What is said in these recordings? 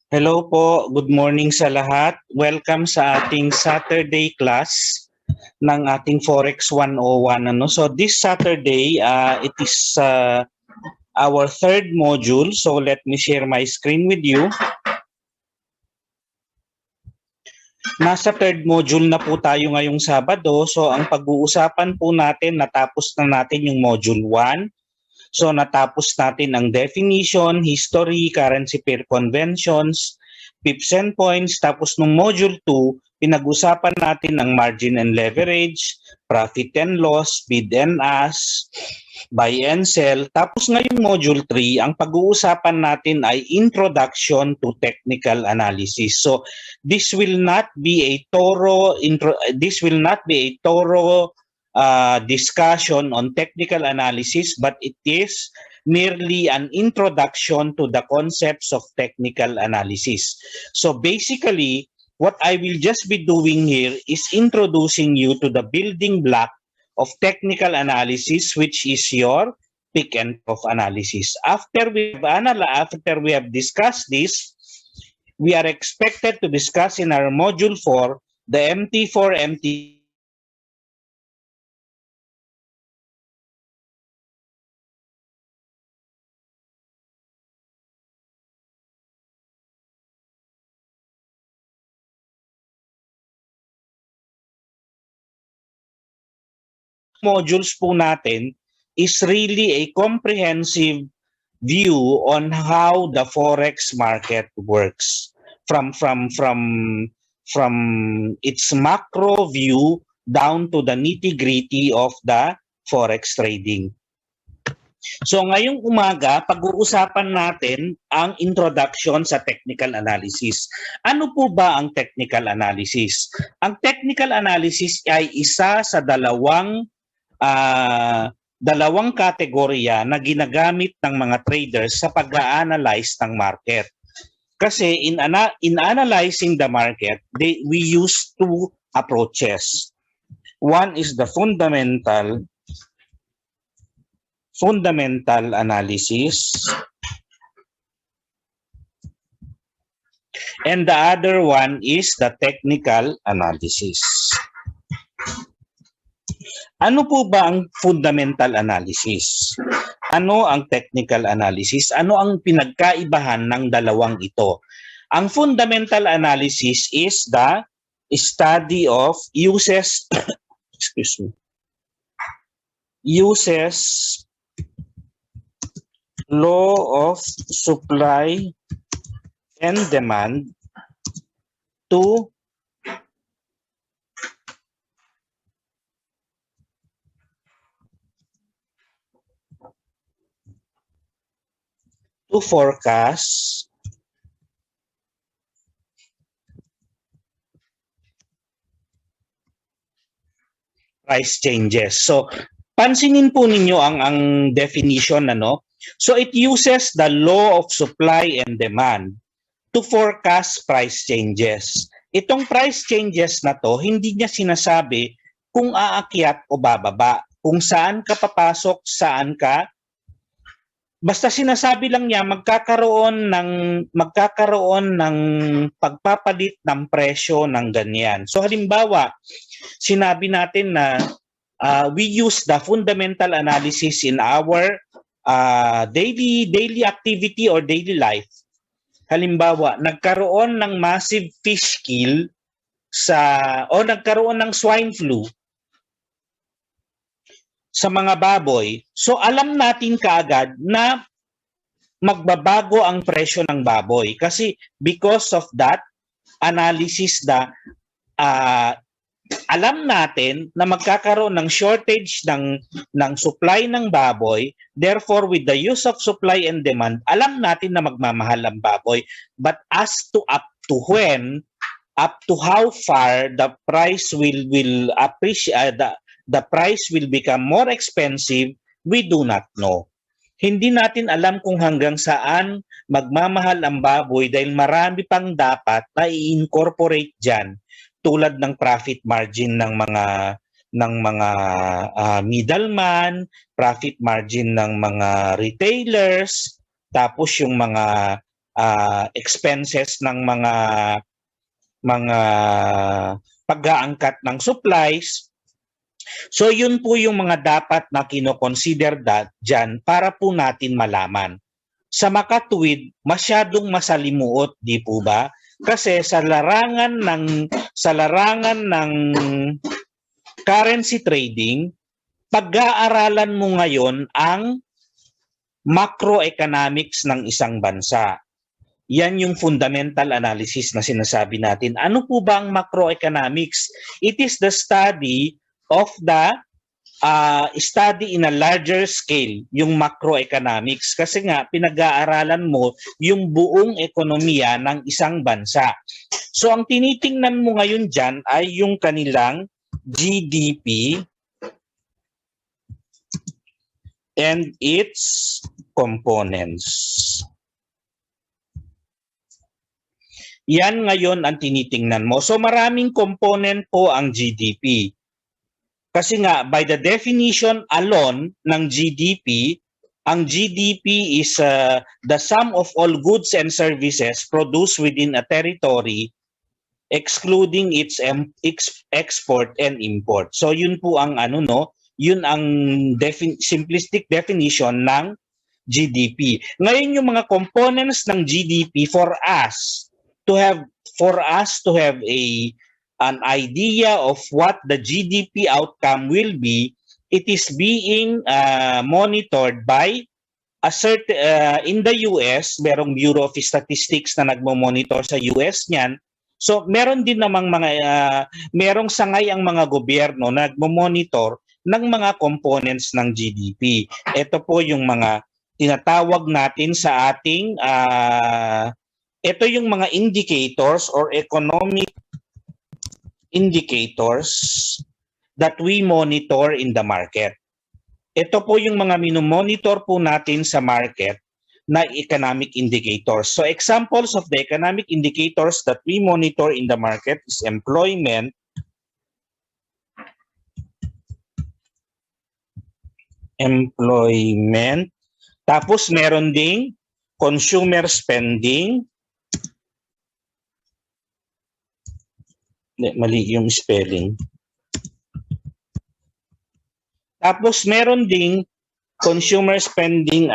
Hello po, good morning sa lahat. Welcome sa ating Saturday class ng ating Forex 101. So this Saturday, it is our third module. So let me share my screen with you. Nasa third module na po tayo ngayong Sabado. So ang pag-uusapan po natin, natapos na natin yung module 1. So natapos natin ang definition, history, currency pair conventions, pips and points. Tapos nung module 2, pinag-usapan natin ang margin and leverage, profit and loss, bid and ask, buy and sell. Tapos ngayong module 3, ang pag-uusapan natin ay introduction to technical analysis. So this will not be a thorough discussion on technical analysis, but it is merely an introduction to the concepts of technical analysis. So basically, what I will just be doing here is introducing you to the building block of technical analysis, which is your pick and proof analysis. After we have discussed this, we are expected to discuss in our module 4 the MT4, MT modules po natin is really a comprehensive view on how the forex market works from its macro view down to the nitty-gritty of the forex trading. So ngayong umaga, pag-uusapan natin ang introduction sa technical analysis. Ano po ba ang technical analysis? Ang technical analysis ay isa sa dalawang kategorya na ginagamit ng mga traders sa pag-a-analyze ng market. Kasi in analyzing the market, we use two approaches. One is the fundamental analysis, and the other one is the technical analysis. Ano po ba ang fundamental analysis? Ano ang technical analysis? Ano ang pinagkaibahan ng dalawang ito? Ang fundamental analysis is the study of uses law of supply and demand to forecast price changes. So, pansinin po ninyo ang definition, ano? So, it uses the law of supply and demand to forecast price changes. Itong price changes na to, hindi niya sinasabi kung aakyat o bababa, kung saan ka papasok, saan ka. Basta sinasabi lang niya magkakaroon ng pagpapalit ng presyo ng ganyan. So halimbawa, sinabi natin na we use the fundamental analysis in our daily activity or daily life. Halimbawa, nagkaroon ng massive fish kill o nagkaroon ng swine flu sa mga baboy. So alam natin kaagad na magbabago ang presyo ng baboy kasi because of that analysis alam natin na magkakaroon ng shortage ng supply ng baboy. Therefore, with the use of supply and demand, alam natin na magmamahal ang baboy. But as to up to how far the price will appreciate, the price will become more expensive, we do not know. Hindi natin alam kung hanggang saan magmamahal ang baboy dahil marami pang dapat na i-incorporate dyan tulad ng profit margin ng mga middleman, profit margin ng mga retailers, tapos yung mga expenses ng mga pag-aangkat ng supplies. So yun po yung mga dapat na kino-consider dyan para po natin malaman. Sa makatuwid, masyadong masalimuot, di po ba? Kasi sa larangan ng currency trading, pag-aaralan mo ngayon ang macroeconomics ng isang bansa. Yan yung fundamental analysis na sinasabi natin. Ano po ba ang macroeconomics? It is the study of the study in a larger scale, yung macroeconomics. Kasi nga, pinag-aaralan mo yung buong ekonomiya ng isang bansa. So, ang tinitingnan mo ngayon dyan ay yung kanilang GDP and its components. Yan ngayon ang tinitingnan mo. So maraming component po ang GDP. Kasi nga, by the definition alone ng GDP, ang GDP is the sum of all goods and services produced within a territory excluding its export and import. So yun po ang yun ang simplistic definition ng GDP. Ngayon yung mga components ng GDP for us to have an idea of what the GDP outcome will be, it is being monitored by a certain in the US, merong Bureau of Statistics na nagmo-monitor sa US niyan. So meron din namang merong sangay ang mga gobyerno na nagmo-monitor ng mga components ng GDP. Ito po yung mga tinatawag natin sa ating ito yung mga indicators or economic indicators that we monitor in the market. Ito po yung mga minomonitor po natin sa market na economic indicators. So examples of the economic indicators that we monitor in the market is employment, tapos meron ding consumer spending, mali yung spelling. Tapos meron ding consumer spending,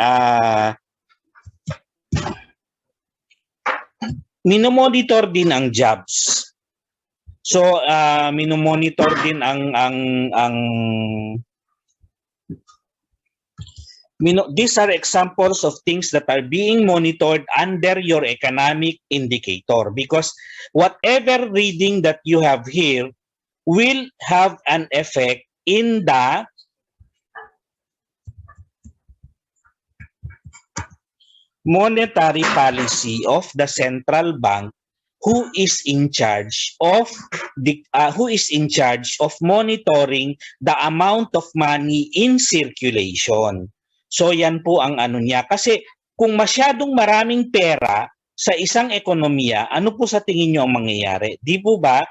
minomonitor din ang jobs. So minomonitor din these are examples of things that are being monitored under your economic indicator, because whatever reading that you have here will have an effect in the monetary policy of the central bank, who is in charge of monitoring the amount of money in circulation. So yan po ang niya. Kasi kung masyadong maraming pera sa isang ekonomiya, ano po sa tingin nyo ang mangyayari? Di po ba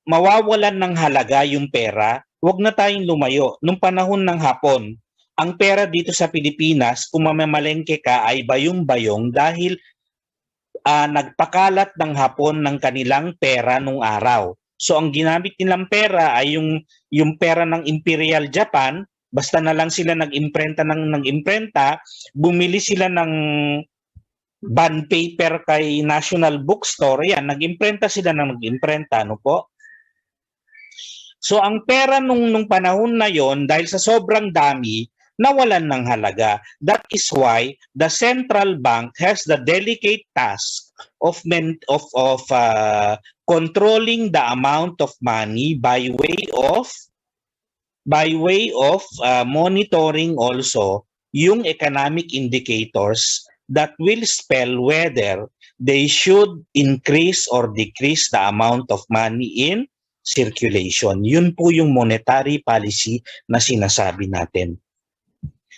mawawalan ng halaga yung pera? Huwag na tayong lumayo. Nung panahon ng Hapon, ang pera dito sa Pilipinas, kung mamamalengke ka, ay bayong-bayong dahil nagpakalat ng Hapon ng kanilang pera nung araw. So ang ginamit nilang pera ay yung pera ng Imperial Japan. Basta na lang sila nag-imprenta, bumili sila ng bond paper kay National Bookstore, yan, nag-imprenta sila ng ano po. So ang pera nung panahon na yon, dahil sa sobrang dami, nawalan ng halaga. That is why the central bank has the delicate task of controlling the amount of money by way of monitoring also yung economic indicators that will spell whether they should increase or decrease the amount of money in circulation. Yun po yung monetary policy na sinasabi natin.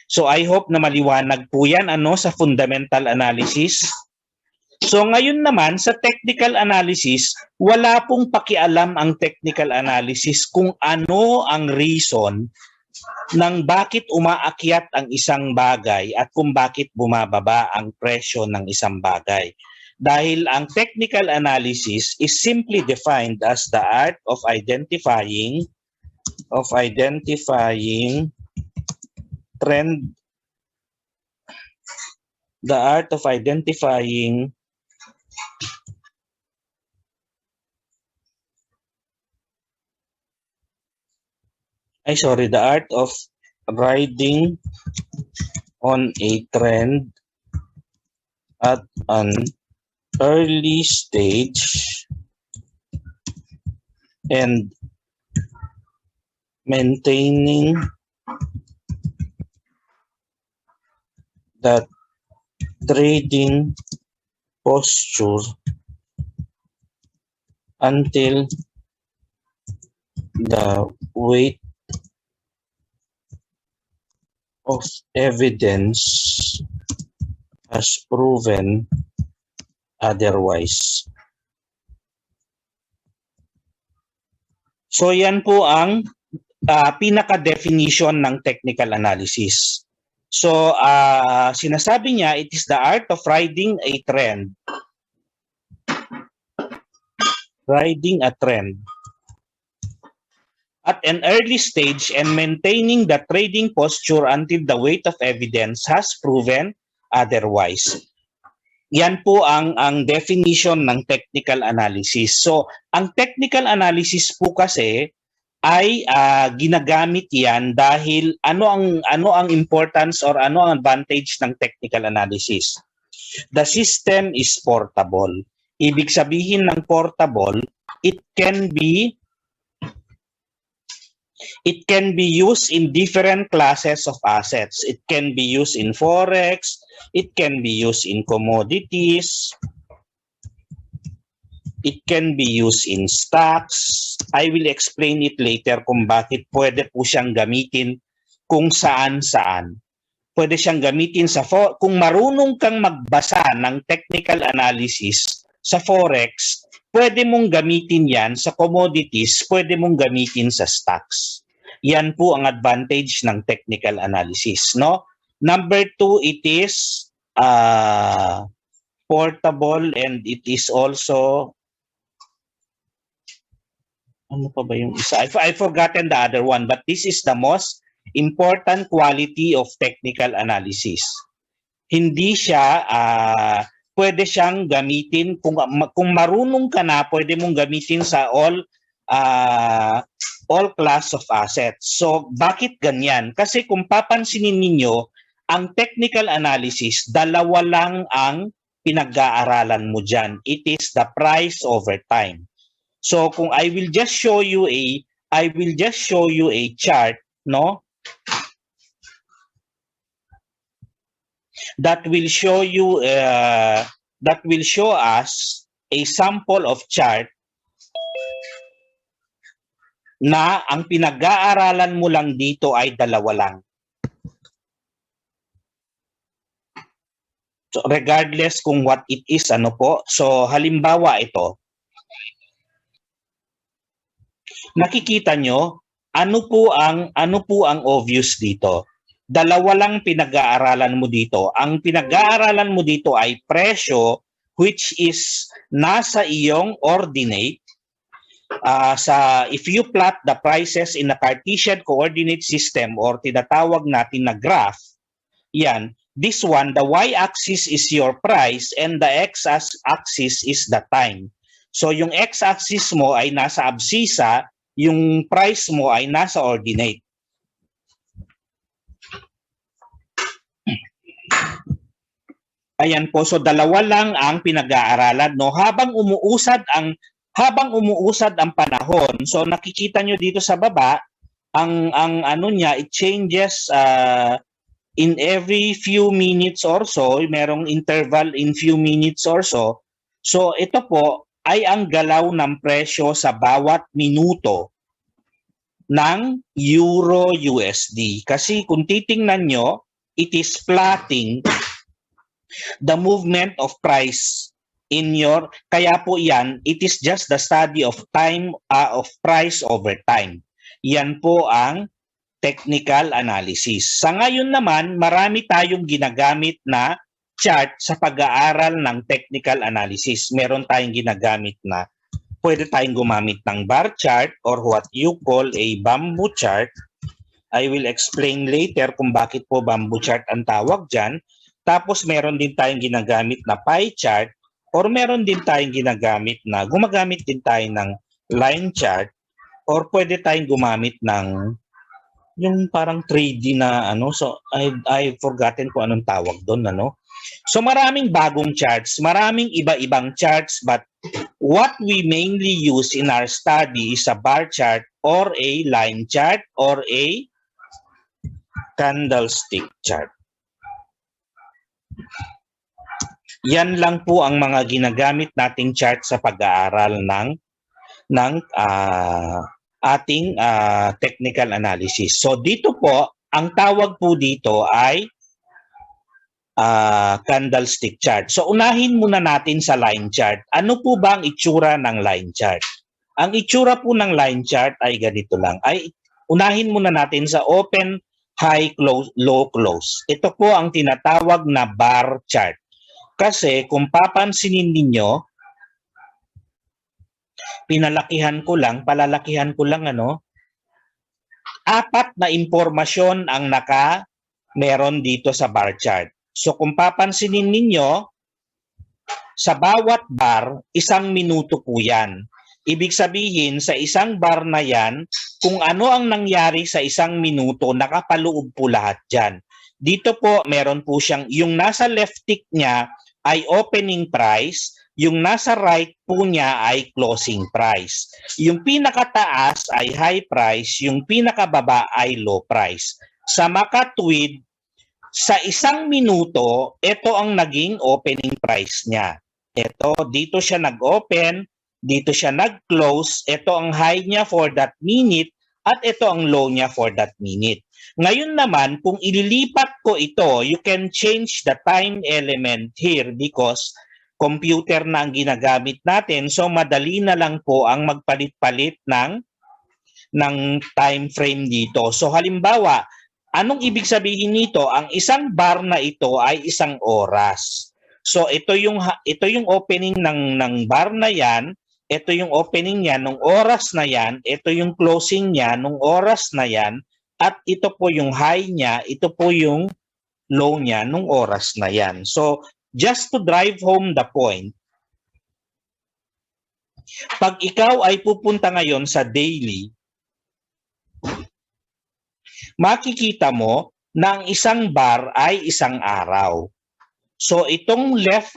So I hope na maliwanag po yan sa fundamental analysis. So ngayon naman sa technical analysis, wala pong pakialam ang technical analysis kung ano ang reason ng bakit umaakyat ang isang bagay at kung bakit bumababa ang presyo ng isang bagay. Dahil ang technical analysis is simply defined as the art of identifying trend, the art of identifying the art of riding on a trend at an early stage and maintaining that trading posture until the weight of evidence has proven otherwise. So yan po ang pinaka-definition ng technical analysis. So sinasabi niya, it is the art of riding a trend. Riding a trend at an early stage and maintaining the trading posture until the weight of evidence has proven otherwise. Yan po ang definition ng technical analysis. So, ang technical analysis po kasi ay ginagamit yan dahil ano ang importance or ano ang advantage ng technical analysis. The system is portable. Ibig sabihin ng portable, it can be used in different classes of assets. It can be used in forex, it can be used in commodities, it can be used in stocks. I will explain it later kung bakit pwede po siyang gamitin kung saan-saan. Pwede siyang gamitin kung marunong kang magbasa ng technical analysis sa forex, pwede mong gamitin yan sa commodities, pwede mong gamitin sa stocks. Yan po ang advantage ng technical analysis, no? Number 2, it is portable and it is also ano pa ba yung isa? I've forgotten the other one, but this is the most important quality of technical analysis. Hindi siya pwede siyang gamitin kung marunong ka na, pwede mong gamitin sa all class of assets. So bakit ganyan? Kasi kung papansinin ninyo, ang technical analysis, dalawa lang ang pinag-aaralan mo dyan. It is the price over time. So kung I will just show you a chart, no? That will show us a sample of chart na ang pinag-aaralan mo lang dito ay dalawa lang. So regardless kung what it is, ano po. So halimbawa ito. Nakikita nyo, ano po ang obvious dito? Dalawa lang pinag-aaralan mo dito. Ang pinag-aaralan mo dito ay presyo, which is nasa iyong ordinate. If you plot the prices in a Cartesian coordinate system or tinatawag natin na graph, yan, this one, the y-axis is your price and the x-axis is the time. So yung x-axis mo ay nasa abscissa, yung price mo ay nasa ordinate. Ayan po, so dalawa lang ang pinag-aaralan, no? Habang umuusad ang panahon, so nakikita nyo dito sa baba, ang ano niya, it changes in every few minutes or so, merong interval in few minutes or so. So ito po ay ang galaw ng presyo sa bawat minuto ng Euro USD. Kasi kung titingnan nyo, it is plotting the movement of price in your, kaya po yan, it is just the study of time, of price over time. Yan po ang technical analysis. Sa ngayon naman, marami tayong ginagamit na chart sa pag-aaral ng technical analysis. Meron tayong ginagamit na pwede tayong gumamit ng bar chart or what you call a bamboo chart. I will explain later kung bakit po bamboo chart ang tawag dyan. Tapos meron din tayong ginagamit na pie chart or meron din tayong ginagamit na gumagamit din tayo ng line chart or pwede tayong gumamit ng yung parang 3D na ano. So I forgotten kung anong tawag doon, ano. So maraming bagong charts, maraming iba-ibang charts, but what we mainly use in our study is a bar chart or a line chart or a candlestick chart. Yan lang po ang mga ginagamit nating chart sa pag-aaral ng ating technical analysis. So dito po, ang tawag po dito ay candlestick chart. So unahin muna natin sa line chart. Ano po ba ang itsura ng line chart? Ang itsura po ng line chart ay ganito lang. Unahin muna natin sa open, high, close, low, close. Ito po ang tinatawag na bar chart. Kasi kung papansinin ninyo, palalakihan ko lang ano, 4 na impormasyon ang meron dito sa bar chart. So kung papansinin ninyo, sa bawat bar, 1 minuto po yan. Ibig sabihin, sa isang bar na yan, kung ano ang nangyari sa 1 minuto, nakapaloob po lahat dyan. Dito po, meron po siyang, yung nasa left tick niya ay opening price, yung nasa right po niya ay closing price. Yung pinakataas ay high price, yung pinakababa ay low price. Sa makatwid, sa 1 minuto, ito ang naging opening price niya. Ito, dito siya nag-open, dito siya nag-close, ito ang high niya for that minute, at ito ang low niya for that minute. Ngayon naman, kung ililipat ko ito, you can change the time element here because computer na ang ginagamit natin. So madali na lang po ang magpalit-palit ng time frame dito. So halimbawa, anong ibig sabihin nito? Ang isang bar na ito ay 1 oras. So ito yung opening ng bar na yan, ito yung opening niya nung oras na yan, ito yung closing niya nung oras na yan, at ito po yung high niya, ito po yung low niya nung oras na yan. So, just to drive home the point, pag ikaw ay pupunta ngayon sa daily, makikita mo na ang isang bar ay 1 araw. So itong left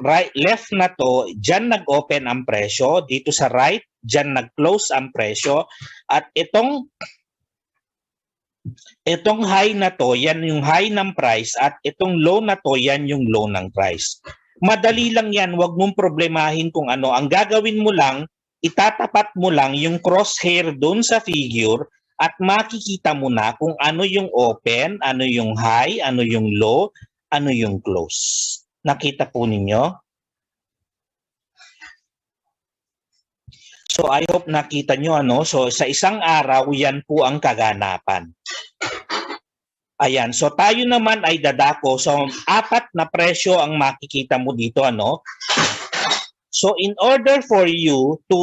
na to, diyan nag-open ang presyo, dito sa right, diyan nag-close ang presyo, at itong high na to, yan yung high ng price, at itong low na to, yan yung low ng price. Madali lang yan, wag mong problemahin kung ano. Ang gagawin mo lang, itatapat mo lang yung crosshair doon sa figure at makikita mo na kung ano yung open, ano yung high, ano yung low, ano yung close. Nakita po ninyo? So I hope nakita nyo, ano. So sa isang araw, yan po ang kaganapan. Ayan, so tayo naman ay dadako. So 4 na presyo ang makikita mo dito, ano. So in order for you to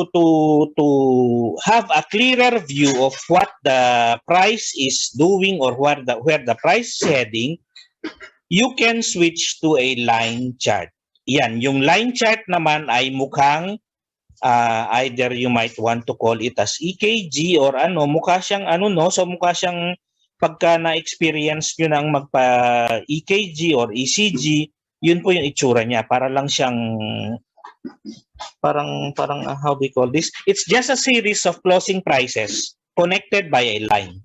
have a clearer view of what the price is doing or where the price is heading, you can switch to a line chart. Yan, yung line chart naman ay mukhang either you might want to call it as EKG or ano, mukha siyang ano, no, so mukha siyang pagka na-experience nyo ng magpa-EKG or ECG, yun po yung itsura niya. Para lang siyang, parang how do we call this? It's just a series of closing prices connected by a line.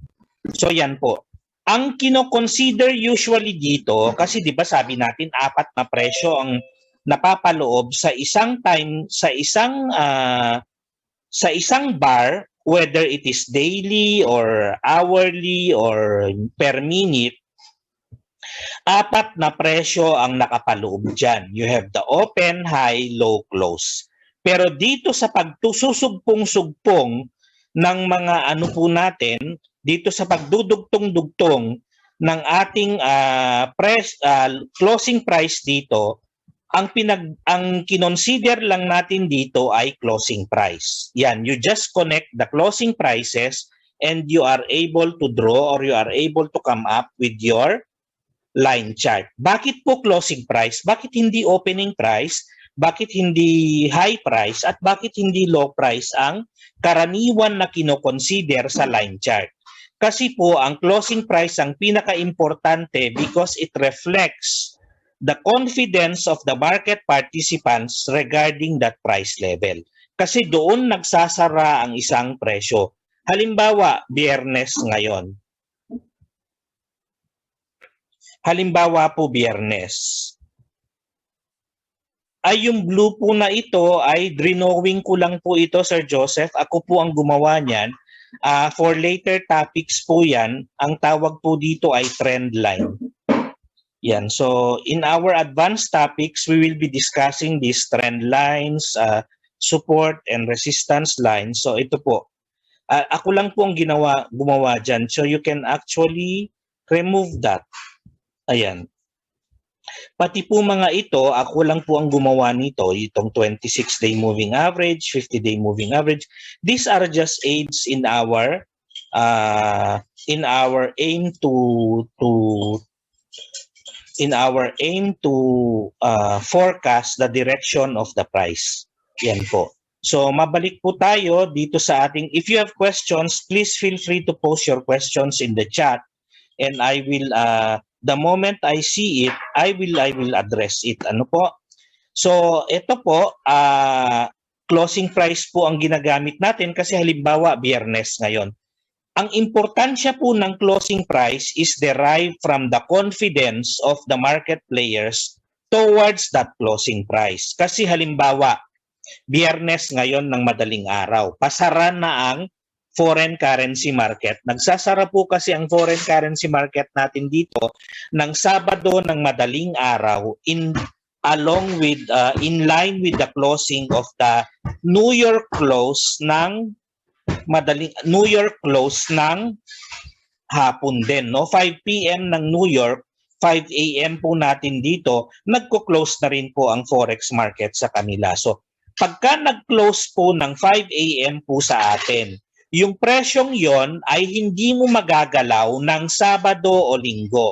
So yan po. Ang kino-consider usually dito, kasi di ba sabi natin 4 na presyo ang napapaloob sa isang time, sa isang bar, whether it is daily or hourly or per minute, 4 na presyo ang nakapaloob dyan. You have the open, high, low, close. Pero dito sa pagsusugpong-sugpong ng mga ano po natin, dito sa pagdudugtong-dugtong ng ating closing price dito, ang kinonsider lang natin dito ay closing price. Yan, you just connect the closing prices and you are able to draw or you are able to come up with your line chart. Bakit po closing price? Bakit hindi opening price? Bakit hindi high price? At bakit hindi low price ang karaniwan na kinoconsider sa line chart? Kasi po ang closing price ang pinaka-importante because it reflects the confidence of the market participants regarding that price level. Kasi doon nagsasara ang isang presyo. Halimbawa, Biyernes ngayon. Halimbawa po Biyernes. Ay yung blue po na ito ay drawing ko lang po ito, Sir Joseph. Ako po ang gumawa niyan. For later topics po yan, ang tawag po dito ay trend line. Yan. So in our advanced topics, we will be discussing these trend lines, support and resistance lines. So ito po. Ako lang po ang gumawa dyan. So you can actually remove that. Ayan. Pati po mga ito, ako lang po ang gumawa nito. Itong 26-day moving average, 50-day moving average. These are just aids in our aim to forecast the direction of the price. Yan po. So mabalik po tayo dito sa ating, if you have questions, please feel free to post your questions in the chat and I will the moment I see it, I will address it. Ano po? So ito po, closing price po ang ginagamit natin kasi halimbawa Biyernes ngayon. Ang importansya po ng closing price is derived from the confidence of the market players towards that closing price. Kasi halimbawa, Biyernes ngayon ng madaling araw, pasara na ang foreign currency market. Nagsasara po kasi ang foreign currency market natin dito ng Sabado ng madaling araw in line with the closing of the New York close ng hapon din, no? 5 PM ng New York, 5 AM po natin dito, nagko-close na rin po ang forex market sa kanila. So, pagka nag-close po ng 5 AM po sa atin, yung presyong yon ay hindi mo magagalaw ng Sabado o Linggo.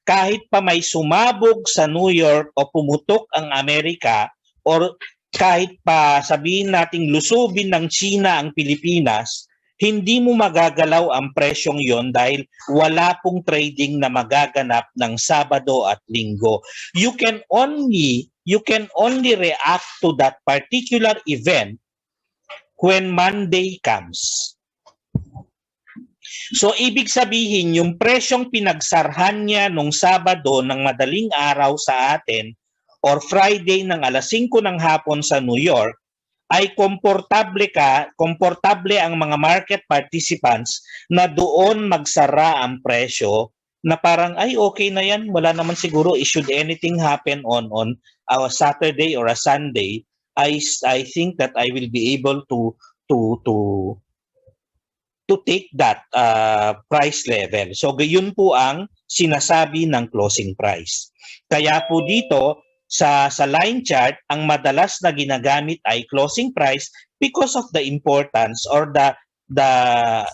Kahit pa may sumabog sa New York o pumutok ang Amerika or kahit pa sabihin nating lusubin ng China ang Pilipinas, hindi mo magagalaw ang presyong yon dahil wala pong trading na magaganap ng Sabado at Linggo. You can only react to that particular event when Monday comes. So, ibig sabihin, yung presyong pinagsarhan niya nung Sabado ng madaling araw sa atin or Friday ng alas 5 ng hapon sa New York, ay komportable ang mga market participants na doon magsara ang presyo na parang, ay okay na yan, wala naman siguro, should anything happen on a Saturday or a Sunday, I think that I will be able to take that price level. So gayon po ang sinasabi ng closing price. Kaya po dito sa line chart, ang madalas na ginagamit ay closing price because of the importance or the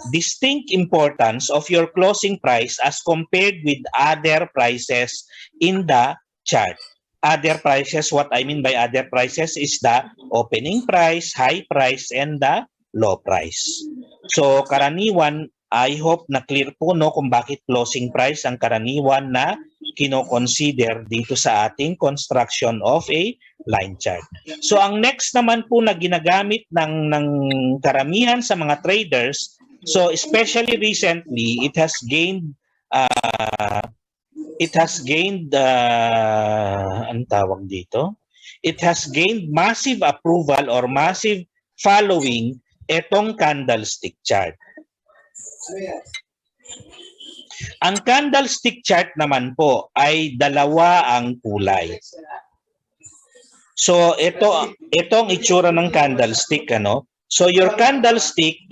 distinct importance of your closing price as compared with other prices in the chart. Other prices, what I mean by other prices is the opening price, high price, and the low price. So karaniwan, I hope na clear po no kung bakit closing price ang karaniwan na kino-consider dito sa ating construction of a line chart. So ang next naman po na ginagamit ng karamihan sa mga traders, so especially recently, it has gained ang tawag dito? It has gained massive approval or massive following etong candlestick chart. Ang candlestick chart naman po ay dalawa ang kulay. So itong itsura ng candlestick, ano? So your candlestick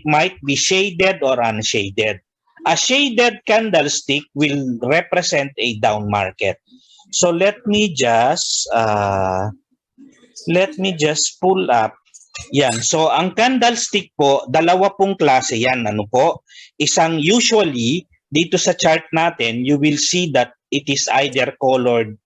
might be shaded or unshaded. A shaded candlestick will represent a down market. So let me just pull up. Yan. So ang candlestick po, dalawa pong klase yan. Ano po? Isang usually dito sa chart natin, you will see that it is either colored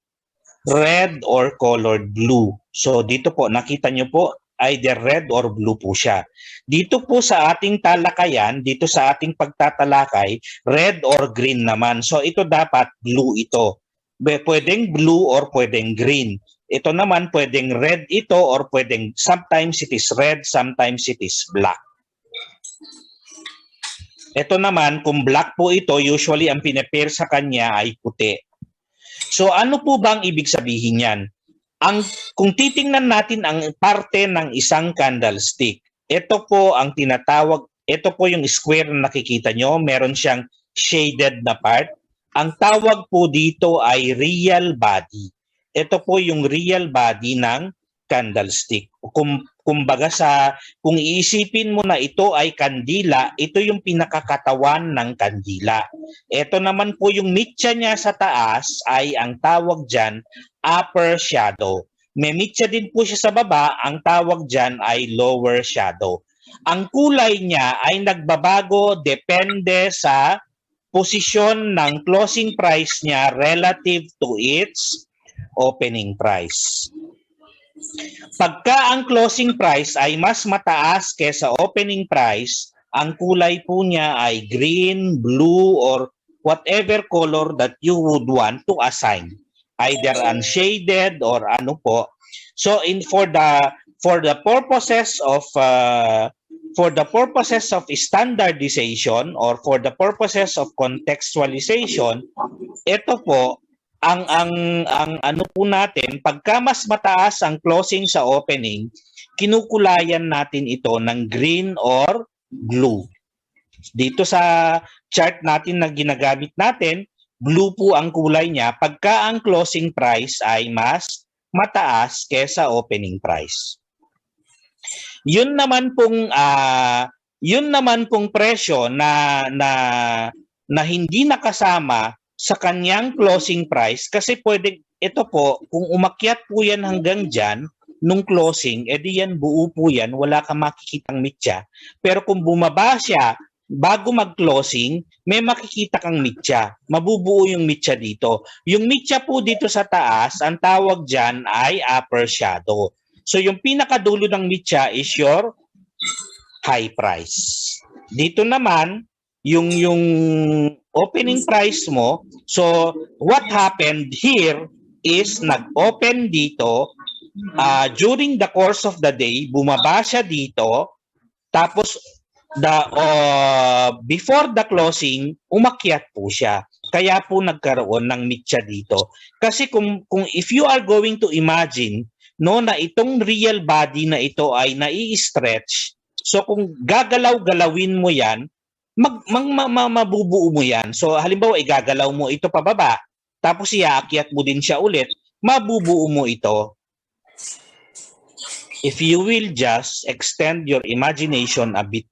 red or colored blue. So dito po, nakita nyo po, either red or blue po siya. Dito po sa ating talakayan, dito sa ating pagtatalakay, red or green naman. So ito dapat blue ito. Pwedeng blue or pwedeng green. Ito naman pwedeng red ito or pwedeng sometimes it is red, sometimes it is black. Ito naman, kung black po ito, usually ang pinapair sa kanya ay puti. So ano po bang ibig sabihin yan? Kung titingnan natin ang parte ng isang candlestick, ito po ang tinatawag, ito po yung square na nakikita nyo, meron siyang shaded na part. Ang tawag po dito ay real body. Ito po yung real body ng candlestick. Kumbaga kung iisipin mo na ito ay kandila, ito yung pinakakatawan ng kandila. Ito naman po yung mitya niya sa taas ay ang tawag dyan upper shadow. May mitya din po siya sa baba, ang tawag dyan ay lower shadow. Ang kulay niya ay nagbabago depende sa posisyon ng closing price niya relative to its opening price. Pagka ang closing price ay mas mataas kaysa opening price, ang kulay po niya ay green, blue, or whatever color that you would want to assign. Either unshaded or ano po. So for the purposes of standardization or for the purposes of contextualization, ito po ang ano po natin, pagka mas mataas ang closing sa opening, kinukulayan natin ito ng green or blue. Dito sa chart natin na ginagamit natin, blue po ang kulay niya pagka ang closing price ay mas mataas kesa opening price. Yun naman pong presyo na hindi nakasama sa kanyang closing price kasi pwede ito po kung umakyat po yan hanggang diyan nung closing, edi yan buo po yan, wala kang makikitang mitya. Pero kung bumaba siya bago mag-closing, may makikita kang mitya. Mabubuo yung mitya dito. Yung mitya po dito sa taas, ang tawag dyan ay upper shadow. So yung pinakadulo ng mitya is your high price. Dito naman, yung opening price mo, so what happened here is nag-open dito, during the course of the day, bumaba siya dito, tapos before the closing, umakyat po siya. Kaya po nagkaroon ng mitya dito. Kasi kung if you are going to imagine na itong real body na ito ay nai-stretch, so kung gagalaw-galawin mo yan, mabubuo mo yan. So halimbawa, igagalaw mo ito pababa, tapos iaakyat mo din siya ulit, mabubuo mo ito. If you will just extend your imagination a bit,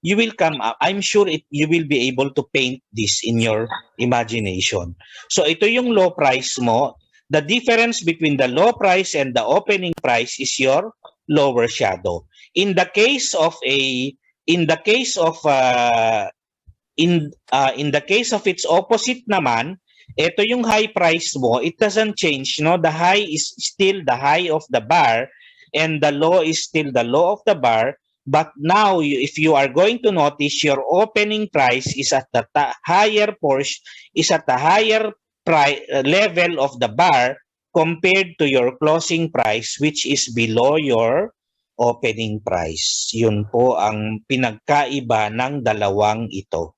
you will come up. I'm sure you will be able to paint this in your imagination. So ito yung low price mo. The difference between the low price and the opening price is your lower shadow. In the case of its opposite naman, ito yung high price mo, it doesn't change, the high is still the high of the bar and the low is still the low of the bar, but now if you are going to notice, your opening price is at the higher portion, is at the higher level of the bar compared to your closing price, which is below your opening price. Yun po ang pinagkaiba ng dalawang ito.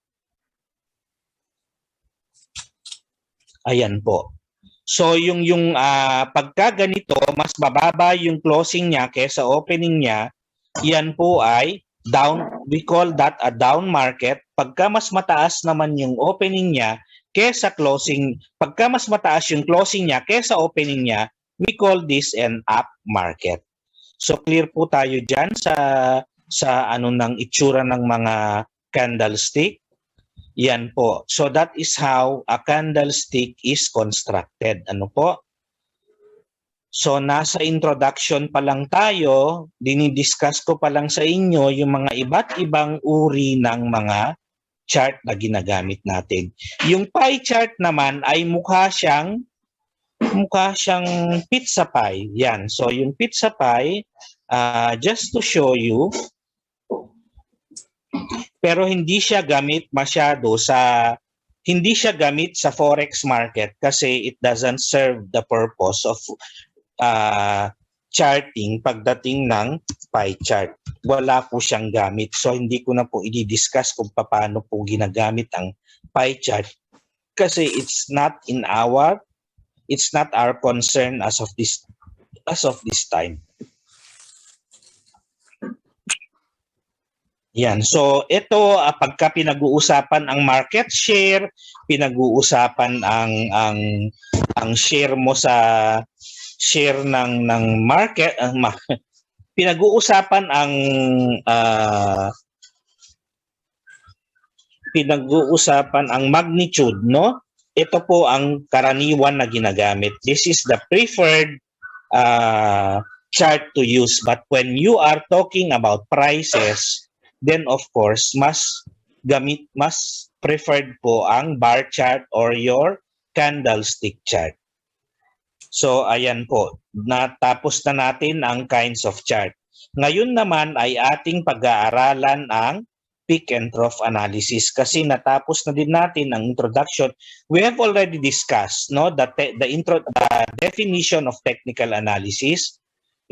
Ayan po. So yung pagka ganito, mas mababa yung closing niya kaysa opening niya, yan po ay down. We call that a down market. Pagka mas mataas naman yung opening niya kaysa closing, pagka mas mataas yung closing niya kaysa opening niya, we call this an up market. So clear po tayo diyan sa ano ng itsura ng mga candlestick. Yan po. So that is how a candlestick is constructed. Ano po? So nasa introduction pa lang tayo, dinidiscuss ko pa lang sa inyo yung mga iba't ibang uri ng mga chart na ginagamit natin. Yung pie chart naman ay mukha siyang pizza pie. Yan. So yung pizza pie, just to show you, pero hindi siya gamit sa forex market kasi it doesn't serve the purpose of charting pagdating ng pie chart. Wala po siyang gamit. So hindi ko na po i-discuss kung paano po ginagamit ang pie chart kasi it's not our concern as of this time. Yan. So ito pagka pinag-uusapan ang market share, pinag-uusapan ang share mo sa share ng market, pinag-uusapan ang magnitude, no? Ito po ang karaniwan na ginagamit. This is the preferred chart to use. But when you are talking about prices, then of course, mas preferred po ang bar chart or your candlestick chart. So ayan po, natapos na natin ang kinds of chart. Ngayon naman ay ating pag-aaralan ang peak and trough analysis kasi natapos na din natin ang introduction. We have already discussed the definition of technical analysis.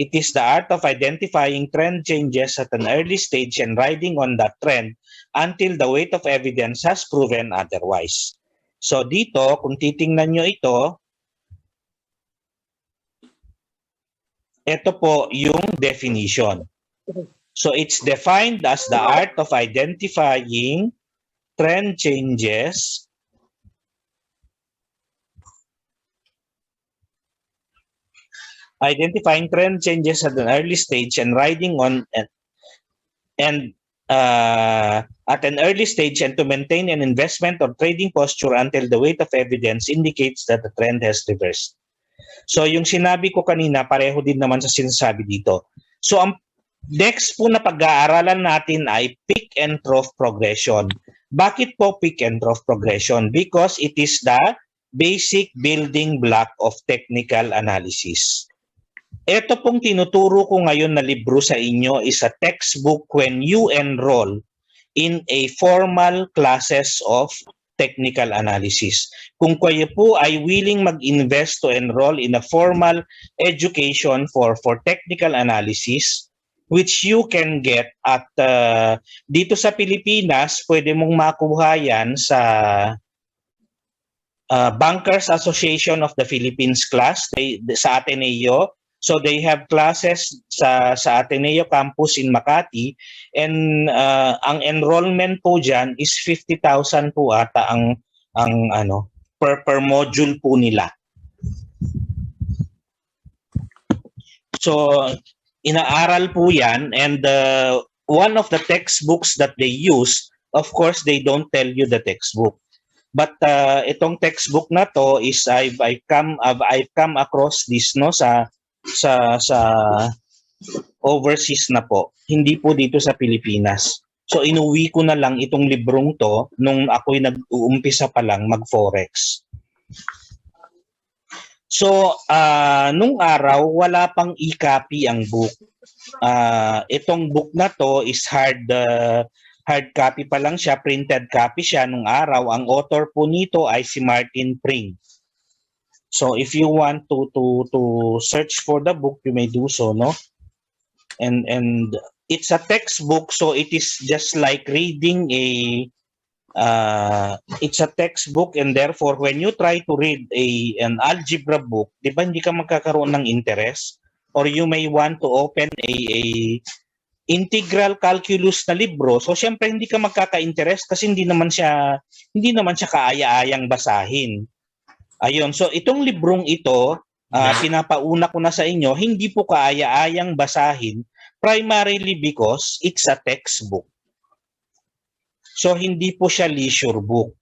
It is the art of identifying trend changes at an early stage and riding on that trend until the weight of evidence has proven otherwise. So dito, kung titingnan nyo ito po yung definition. So it's defined as the art of identifying trend changes at an early stage and riding on at an early stage and to maintain an investment or trading posture until the weight of evidence indicates that the trend has reversed. So yung sinabi ko kanina, pareho din naman sa sinasabi dito. So ang next po na pag-aaralan natin ay peak and trough progression. Bakit po peak and trough progression? Because it is the basic building block of technical analysis. Ito pong tinuturo ko ngayon na libro sa inyo is a textbook when you enroll in a formal classes of technical analysis. Kung kayo po ay willing mag-invest to enroll in a formal education for technical analysis, which you can get at dito sa Pilipinas, pwede mong makuha yan sa Bankers Association of the Philippines class sa Ateneo. So they have classes sa Ateneo campus in Makati and ang enrollment po diyan is 50,000 po ata ang per module po nila. So inaaral po 'yan and one of the textbooks that they use, of course they don't tell you the textbook. But itong textbook na to is I've come across this sa overseas na po, hindi po dito sa Pilipinas. So inuwi ko na lang itong librong to nung ako'y nag-uumpisa pa lang mag-forex. So nung araw wala pang e-copy ang book. Itong book na to is hard copy pa lang siya, printed copy siya nung araw. Ang author po nito ay si Martin Pring. So if you want to search for the book, you may do so, no? And it's a textbook, so it is just like reading it's a textbook, and therefore when you try to read an algebra book, di ba hindi ka magkakaroon ng interest? Or you may want to open a integral calculus na libro, so syempre hindi ka magkaka-interest kasi hindi naman siya kaaya-ayang basahin. Ayun, so itong librong ito Pinapauna ko na sa inyo, hindi po kaaya-ayang basahin primarily because it's a textbook. So hindi po siya leisure book.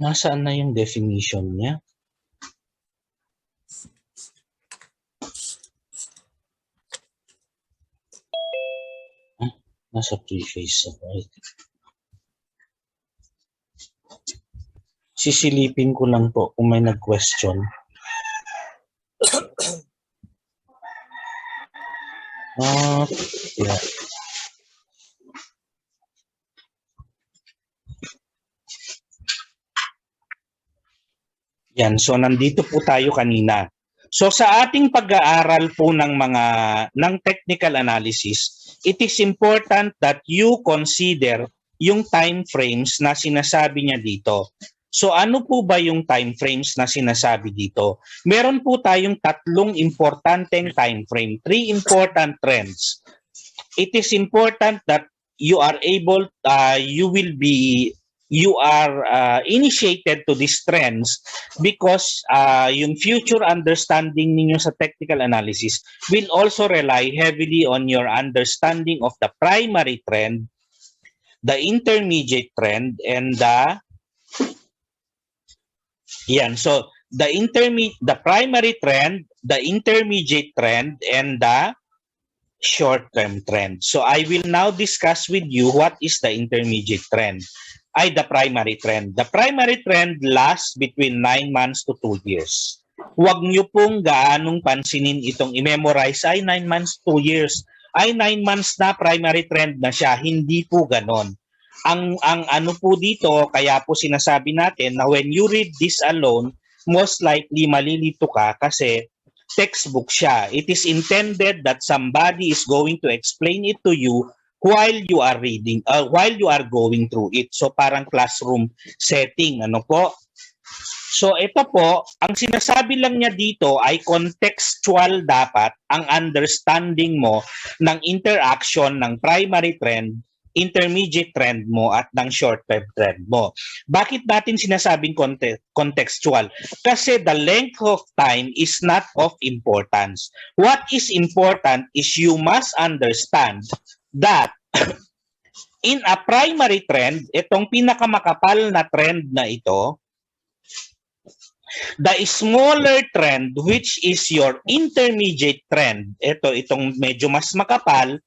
Nasaan na yung definition niya? Nasa preface. Right? Sisilipin ko lang po kung may nag-question. Yeah. Yan, so nandito po tayo kanina. So sa ating pag-aaral po ng technical analysis, it is important that you consider yung time frames na sinasabi niya dito. So ano po ba yung time frames na sinasabi dito? Meron po tayong tatlong importanteng time frame, 3 important trends. It is important that you are able, you are initiated to these trends because yung future understanding ninyo sa technical analysis will also rely heavily on your understanding of the primary trend, the intermediate trend, and so the primary trend, the intermediate trend, and the short-term trend. So I will now discuss with you what is the intermediate trend. The primary trend. The primary trend lasts between 9 months to 2 years. Huwag nyo pong gaanong pansinin itong i-memorize, 9 months, 2 years. 9 months na primary trend na siya. Hindi po ganon. Ang ano po dito, kaya po sinasabi natin na when you read this alone, most likely malilito ka kasi textbook siya. It is intended that somebody is going to explain it to you while you are reading, while you are going through it. So parang classroom setting, ano po? So ito po, ang sinasabi lang niya dito ay contextual dapat ang understanding mo ng interaction ng primary trend, intermediate trend mo at ng short-term trend mo. Bakit natin sinasabing contextual? Kasi the length of time is not of importance. What is important is you must understand that in a primary trend, itong pinakamakapal na trend na ito, the smaller trend which is your intermediate trend, itong medyo mas makapal,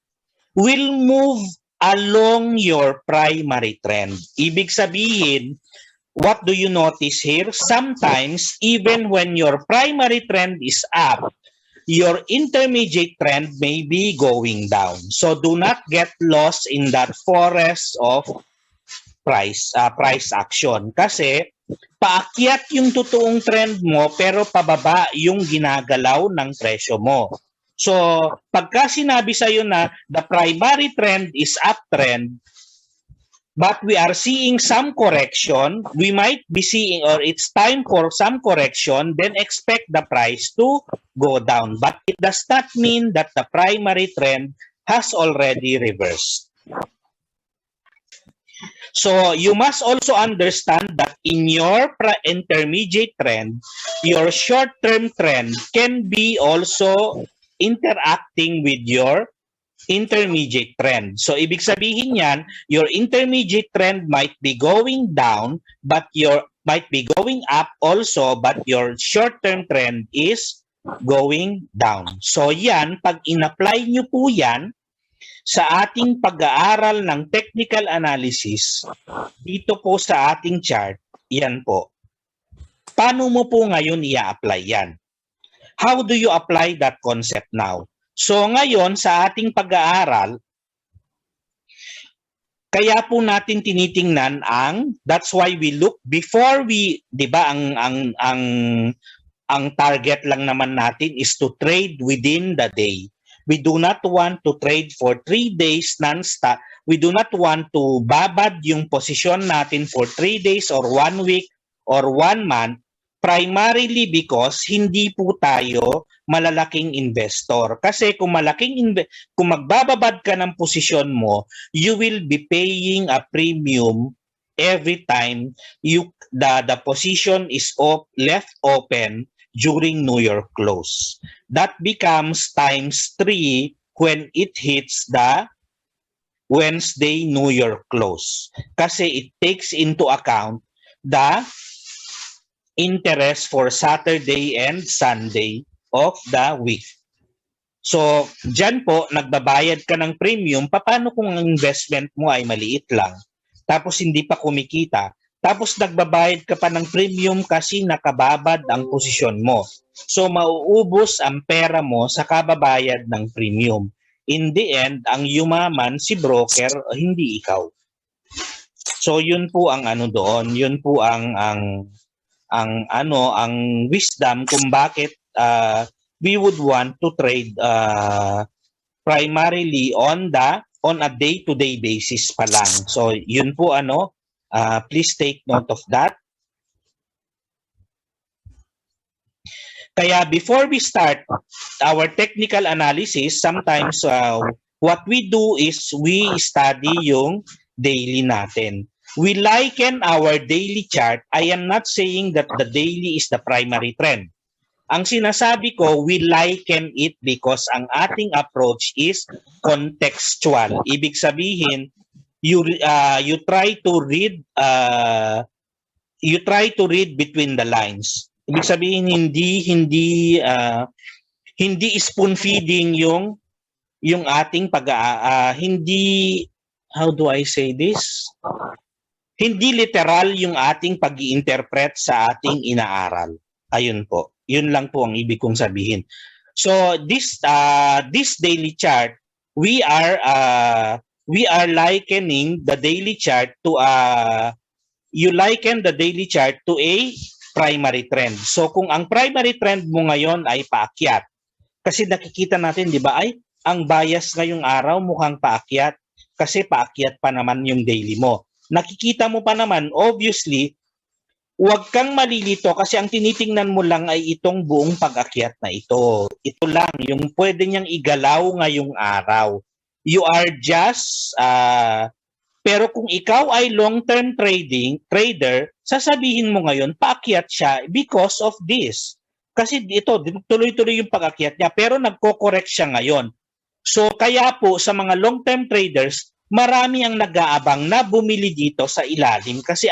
will move along your primary trend. Ibig sabihin, what do you notice here? Sometimes, even when your primary trend is up, your intermediate trend may be going down. So do not get lost in that forest of price action. Kasi paakyat yung totoong trend mo pero pababa yung ginagalaw ng presyo mo. So, pagka sinabi sa'yo na the primary trend is uptrend, but we are seeing some correction, we might be seeing, or it's time for some correction, then expect the price to go down. But it does not mean that the primary trend has already reversed. So, you must also understand that in your intermediate trend, your short-term trend can be also interacting with your intermediate trend. So, ibig sabihin yan, your intermediate trend might be going down, but might be going up also, but your short-term trend is going down. So, yan, pag in-apply nyo po yan sa ating pag-aaral ng technical analysis, dito po sa ating chart, yan po. Paano mo po ngayon i-apply yan? How do you apply that concept now? So ngayon sa ating pag-aaral, kaya po natin tinitingnan that's why we look before we, 'di ba, ang target lang naman natin is to trade within the day. We do not want to trade for 3 days non-stop. We do not want to babad yung posisyon natin for 3 days or 1 week or 1 month. Primarily because hindi po tayo malalaking investor. Kasi kung kung magbababad ka ng posisyon mo, you will be paying a premium every time the position is left open during New York close. That becomes times 3 when it hits the Wednesday New York close. Kasi it takes into account the interest for Saturday and Sunday of the week. So, dyan po, nagbabayad ka ng premium. Paano kung ang investment mo ay maliit lang? Tapos hindi pa kumikita. Tapos nagbabayad ka pa ng premium kasi nakababad ang posisyon mo. So, mauubos ang pera mo sa kababayad ng premium. In the end, ang yumaman si broker, hindi ikaw. So, yun po ang ano doon. Yun po ang wisdom kung bakit we would want to trade primarily on a day-to-day basis pa lang. So yun po please take note of that. Kaya before we start our technical analysis, sometimes what we do is we study yung daily natin. We liken our daily chart. I am not saying that the daily is the primary trend. Ang sinasabi ko, we liken it because ang ating approach is contextual. Ibig sabihin, you try to read between the lines. Ibig sabihin hindi spoon feeding yung ating hindi, how do I say this? Hindi literal yung ating pag-i-interpret sa ating inaaral. Ayun po. Yun lang po ang ibig kong sabihin. So this daily chart, we are likening the daily chart to you liken the daily chart to a primary trend. So kung ang primary trend mo ngayon ay paakyat, kasi nakikita natin, di ba, ay ang bias ngayong araw mukhang paakyat kasi paakyat pa naman yung daily mo. Nakikita mo pa naman, obviously, huwag kang malilito kasi ang tinitingnan mo lang ay itong buong pag-akyat na ito. Ito lang, yung pwede niyang igalaw ngayong araw. You are just, pero kung ikaw ay long-term trader, sasabihin mo ngayon, paakyat siya because of this. Kasi ito, tuloy-tuloy yung pag-akyat niya, pero nagko-correct siya ngayon. So kaya po sa mga long-term traders, marami ang nag-aabang na bumili dito sa ilalim kasi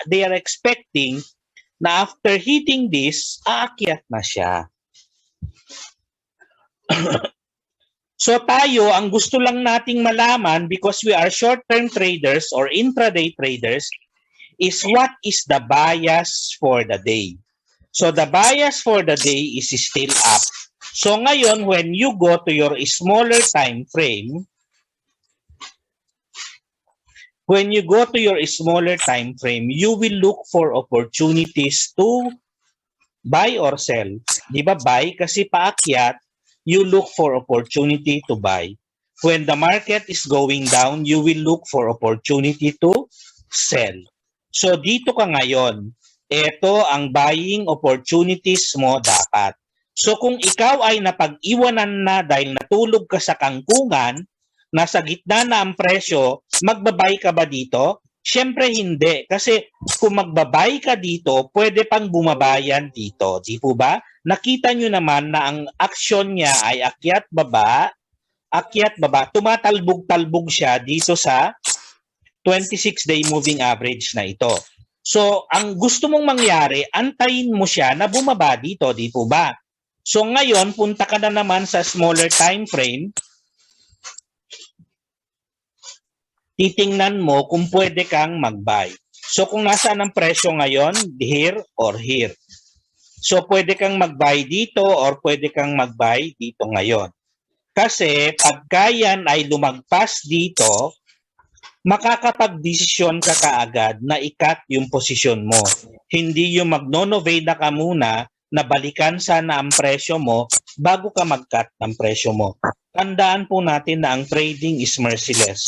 they are expecting na after hitting this, aakyat na siya. So tayo, ang gusto lang nating malaman because we are short-term traders or intraday traders is what is the bias for the day. So the bias for the day is still up. So ngayon, when you go to your smaller time frame, you will look for opportunities to buy or sell. Di ba buy kasi paakyat, you look for opportunity to buy. When the market is going down, you will look for opportunity to sell. So dito ka ngayon, ito ang buying opportunities mo dapat. So kung ikaw ay napag-iwanan na dahil natulog ka sa kangkungan, nasa gitna na ang presyo, magbabay ka ba dito? Siyempre hindi. Kasi kung magbabay ka dito, pwede pang bumabayan dito. Di po ba? Nakita nyo naman na ang aksyon niya ay akyat baba. Tumatalbog-talbog siya dito sa 26-day moving average na ito. So, ang gusto mong mangyari, antayin mo siya na bumaba dito. Di po ba? So, ngayon, punta ka na naman sa smaller time frame. Titingnan mo kung pwede kang mag-buy. So kung nasaan ang presyo ngayon, here or here. So pwede kang mag-buy dito or pwede kang mag-buy dito ngayon. Kasi pagka yan ay lumagpas dito, makakapag-desisyon ka kaagad na i-cut yung posisyon mo. Hindi yung magno-novena ka muna na balikan sana ang presyo mo bago ka mag-cut ng presyo mo. Tandaan po natin na ang trading is merciless.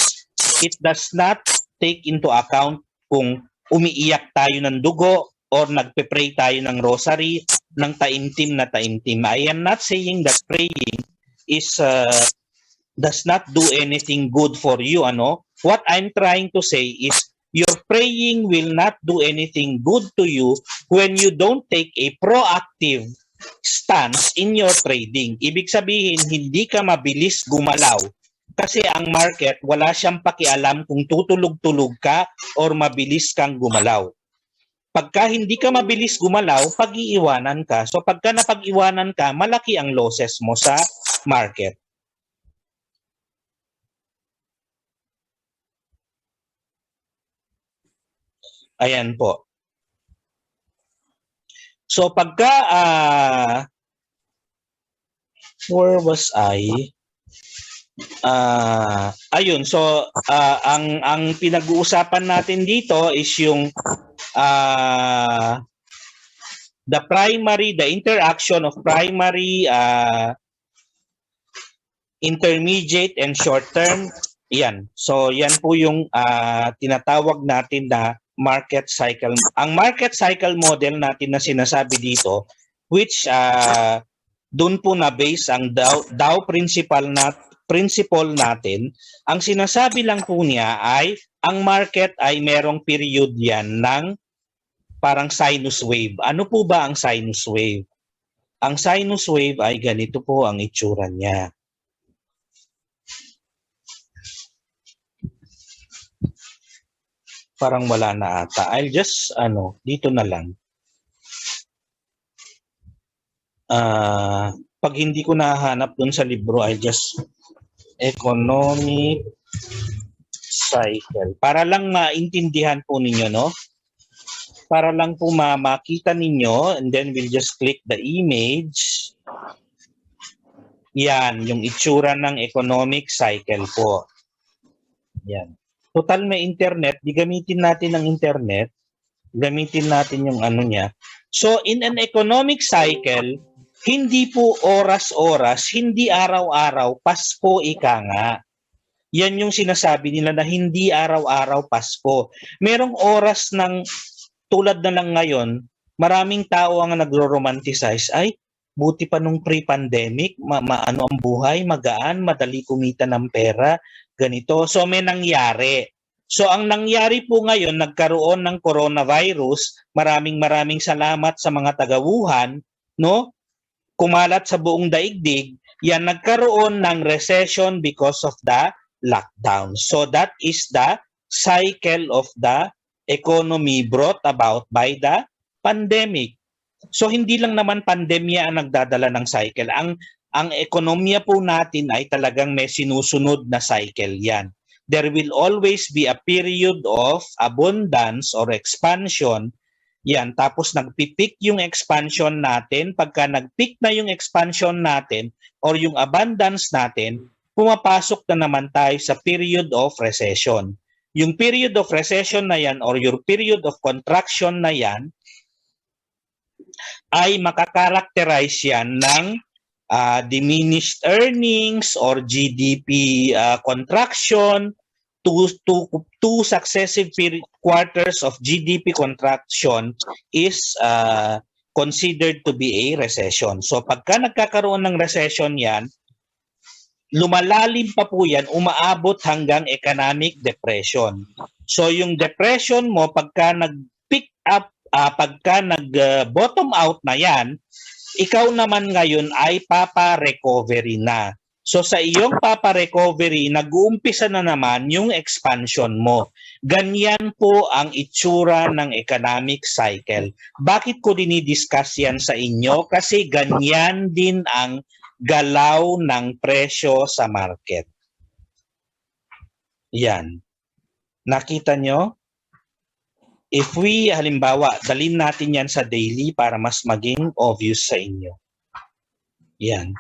It does not take into account kung umiiyak tayo ng dugo or nagpe-pray tayo ng rosary, ng taimtim na taimtim. I am not saying that praying is does not do anything good for you, what I'm trying to say is your praying will not do anything good to you when you don't take a proactive stance in your trading. Ibig sabihin, hindi ka mabilis gumalaw. Kasi ang market, wala siyang pakialam kung tutulog-tulog ka or mabilis kang gumalaw. Pagka hindi ka mabilis gumalaw, pag-iiwanan ka. So pagka napag-iwanan ka, malaki ang losses mo sa market. Ayan po. So pagka where was I? Ayun, so ang pinag-uusapan natin dito is yung the interaction of primary, intermediate, and short term. Yan. So yan po yung tinatawag natin na market cycle. Ang market cycle model natin na sinasabi dito, which doon po na base ang Dow principle natin, ang sinasabi lang po niya ay ang market ay merong period yan ng parang sinus wave. Ano po ba ang sinus wave? Ang sinus wave ay ganito po ang itsura niya. Parang wala na ata. I'll just, dito na lang. Pag hindi ko nahanap dun sa libro, I'll just economic cycle. Para lang maintindihan po ninyo, no? Para lang po makita ninyo, and then we'll just click the image. Yan, yung itsura ng economic cycle po. Yan. Total may internet, di gamitin natin ang internet, gamitin natin yung ano niya. So in an economic cycle, hindi po oras-oras, hindi araw-araw, Pasko ika nga. Yan yung sinasabi nila na hindi araw-araw Pasko. Merong oras ng tulad na lang ngayon, maraming tao ang nagro-romanticize, ay buti pa nung pre-pandemic, ano ang buhay, magaan, madali kumita ng pera, ganito. So may nangyari. So ang nangyari po ngayon, nagkaroon ng coronavirus, maraming salamat sa mga taga-Wuhan, no? Kumalat sa buong daigdig, yan nagkaroon ng recession because of the lockdown. So that is the cycle of the economy brought about by the pandemic. So hindi lang naman pandemya ang nagdadala ng cycle. Ang ekonomiya po natin ay talagang may sinusunod na cycle yan. There will always be a period of abundance or expansion. Yan, tapos nagpipeak yung expansion natin. Pagka nagpeak na yung expansion natin or yung abundance natin, pumapasok na naman tayo sa period of recession. Yung period of recession na yan or your period of contraction na yan ay makakarakterize yan ng diminished earnings or GDP contraction, two successive quarters of GDP contraction is considered to be a recession. So pagka nagkakaroon ng recession yan, lumalalim pa po yan, umaabot hanggang economic depression. So yung depression mo, pagka nag-pick up, pagka nag-bottom out na yan, ikaw naman ngayon ay papa-recovery na. So sa iyong papa-recovery, nag-uumpisa na naman yung expansion mo. Ganyan po ang itsura ng economic cycle. Bakit ko dinidiscuss yan sa inyo? Kasi ganyan din ang galaw ng presyo sa market. Yan. Nakita nyo? If we, halimbawa, dalhin natin yan sa daily para mas maging obvious sa inyo. Yan.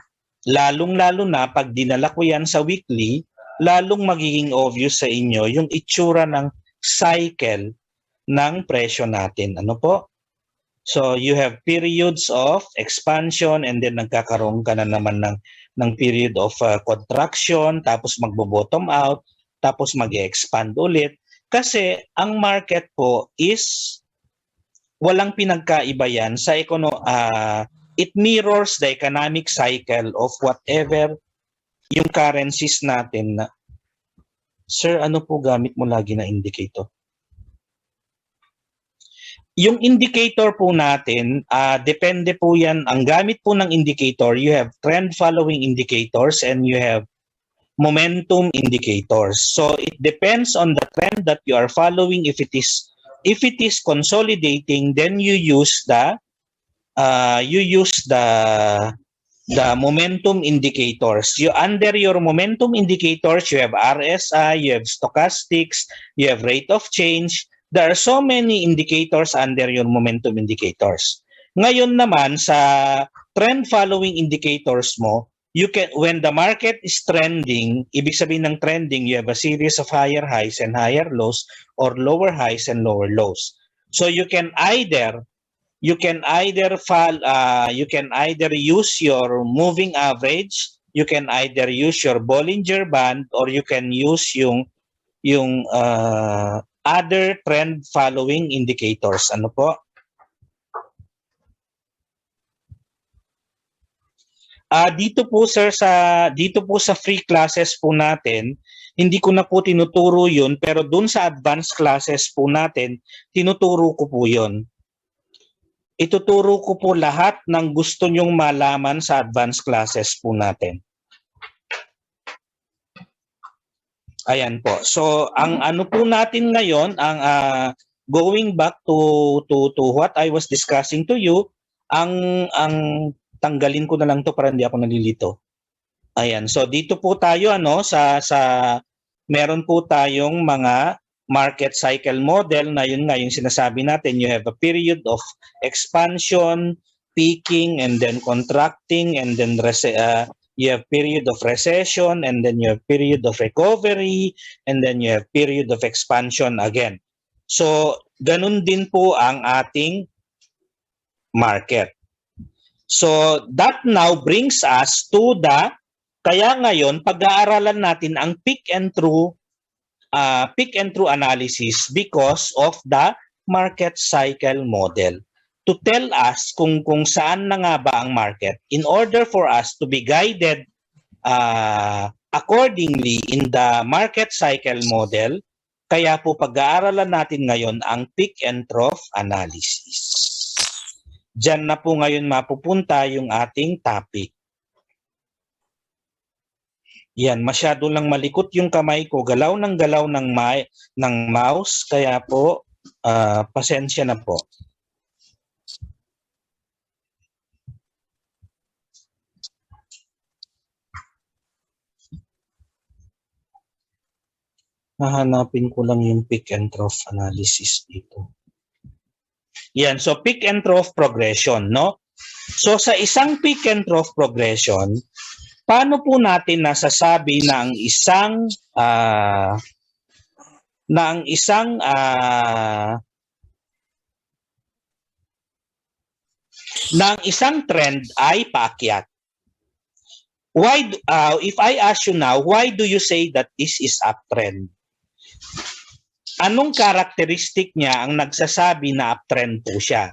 Lalong-lalo na pag dinala ko yan sa weekly, lalong magiging obvious sa inyo yung itsura ng cycle ng presyo natin. Ano po? So you have periods of expansion and then nagkakaroon ka na naman ng period of contraction, tapos magbo-bottom out, tapos mag-expand ulit. Kasi ang market po is walang pinagkaiba yan sa it mirrors the economic cycle of whatever yung currencies natin Sir, ano po gamit mo lagi na indicator? Yung indicator po natin, depende po yan. Ang gamit po ng indicator, you have trend following indicators and you have momentum indicators. So it depends on the trend that you are following. If it is consolidating, then you use the momentum indicators. You under your momentum indicators, you have RSI, you have stochastics, you have rate of change. There are so many indicators under your momentum indicators. Ngayon naman sa trend following indicators mo, you can, when the market is trending, ibig sabihin ng trending, you have a series of higher highs and higher lows or lower highs and lower lows. So you can either use your moving average, you can either use your Bollinger Band, or you can use yung other trend following indicators. Ano po? Dito po sir, dito po sa free classes po natin, hindi ko na po tinuturo 'yun, pero dun sa advanced classes po natin, tinuturo ko po 'yun. Ituturo ko po lahat ng gusto nyong malaman sa advanced classes po natin. Ayan po. So, ang ano po natin ngayon, ang going back to what I was discussing to you, ang tanggalin ko na lang to para hindi ako nalilito. Ayan. So, dito po tayo sa meron po tayong mga market cycle model na yun nga yung sinasabi natin, you have a period of expansion, peaking, and then contracting, and then you have period of recession, and then you have period of recovery, and then you have period of expansion again. So, ganun din po ang ating market. So, that now brings us to kaya ngayon, pag-aaralan natin ang peak and true analysis because of the market cycle model. To tell us kung saan na nga ba ang market in order for us to be guided accordingly in the market cycle model. Kaya po pag-aaralan natin ngayon ang peak and trough analysis. Diyan na po ngayon mapupunta yung ating topic. Yan, masyado lang malikot yung kamay ko, galaw ng mouse, kaya po pasensya na po. Hahanapin ko lang yung peak and trough analysis dito. Yan, so peak and trough progression, no? So sa isang peak and trough progression, paano po natin nasasabi na ang isang trend ay paakyat? Why, if I ask you now, why do you say that this is uptrend? Anong characteristic niya ang nagsasabi na uptrend po siya?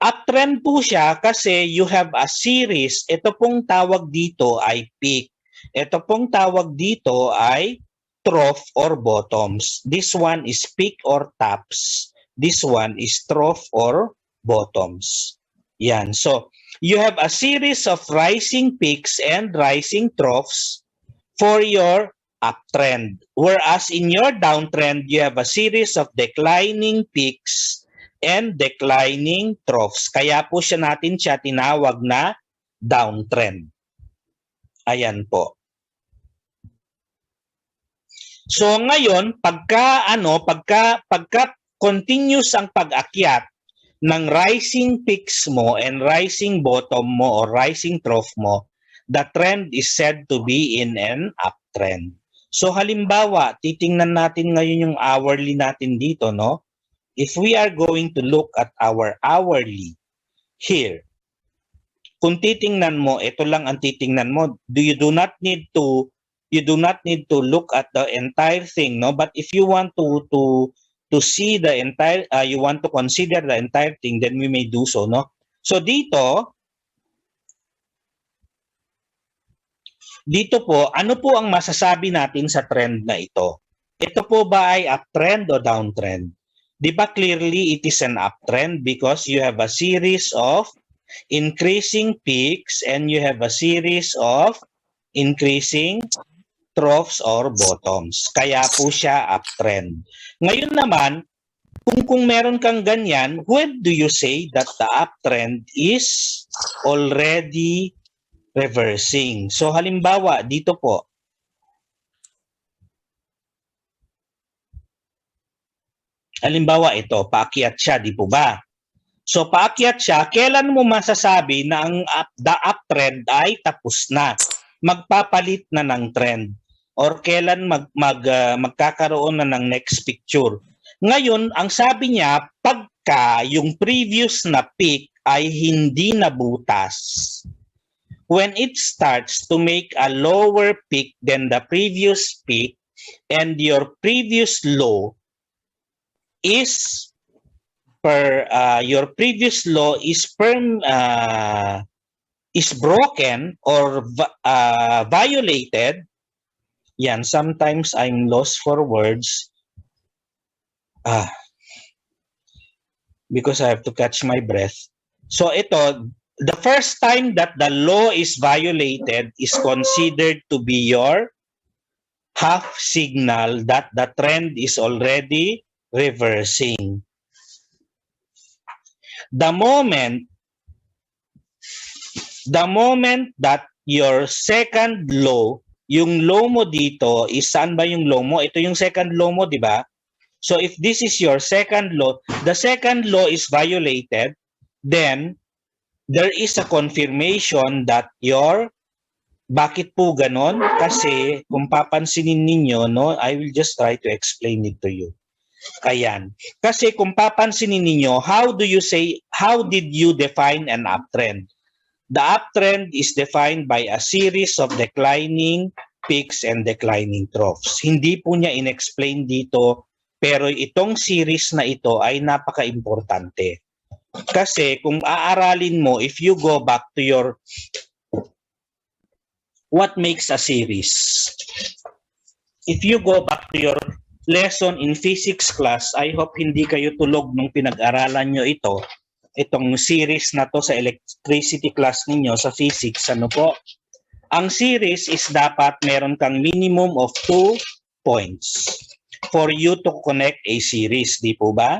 Uptrend po siya kasi you have a series. Ito pong tawag dito ay peak. Ito pong tawag dito ay trough or bottoms. This one is peak or tops. This one is trough or bottoms. Yan. So, you have a series of rising peaks and rising troughs for your uptrend. Whereas in your downtrend, you have a series of declining peaks and declining troughs. Kaya po natin siya tinawag na downtrend. Ayan po. So ngayon, pagka continuous ang pag-akyat ng rising peaks mo and rising bottom mo or rising trough mo, the trend is said to be in an uptrend. So halimbawa, titingnan natin ngayon yung hourly natin dito, no? If we are going to look at our hourly here, kung titingnan mo, ito lang ang titingnan mo. You do not need to look at the entire thing, no? But if you want to see the entire, you want to consider the entire thing, then we may do so, no? So dito, dito po, ano po ang masasabi natin sa trend na ito? Ito po ba ay uptrend o downtrend? Di ba clearly it is an uptrend because you have a series of increasing peaks and you have a series of increasing troughs or bottoms. Kaya po siya uptrend. Ngayon naman, kung meron kang ganyan, when do you say that the uptrend is already reversing? So halimbawa, dito po, halimbawa ito, paakyat siya, di po ba? So paakyat siya, kailan mo masasabi na ang the uptrend ay tapos na? Magpapalit na ng trend or kailan magkakaroon na ng next picture. Ngayon, ang sabi niya, pagka yung previous na peak ay hindi nabutas, when it starts to make a lower peak than the previous peak and your previous low is your previous law is broken or violated. Yan, sometimes I'm lost for words because I have to catch my breath. So ito, the first time that the law is violated is considered to be your half signal that the trend is already reversing. The moment that your second low, yung low mo dito, is saan ba yung low mo? Ito yung second low mo, di ba? So if this is your second low, the second law is violated, then there is a confirmation that bakit po ganon? Kasi kung papansinin ninyo, no, I will just try to explain it to you. Ayan. Kasi kung papansinin ninyo, how did you define an uptrend? The uptrend is defined by a series of declining peaks and declining troughs. Hindi po niya in-explain dito, pero itong series na ito ay napaka-importante. Kasi kung aaralin mo, if you go back to your what makes a series? If you go back to your lesson in physics class, I hope hindi kayo tulog nung pinag-aralan nyo itong series na to sa electricity class ninyo sa physics. Ano po? Ang series is dapat meron kang minimum of 2 points for you to connect a series, di po ba?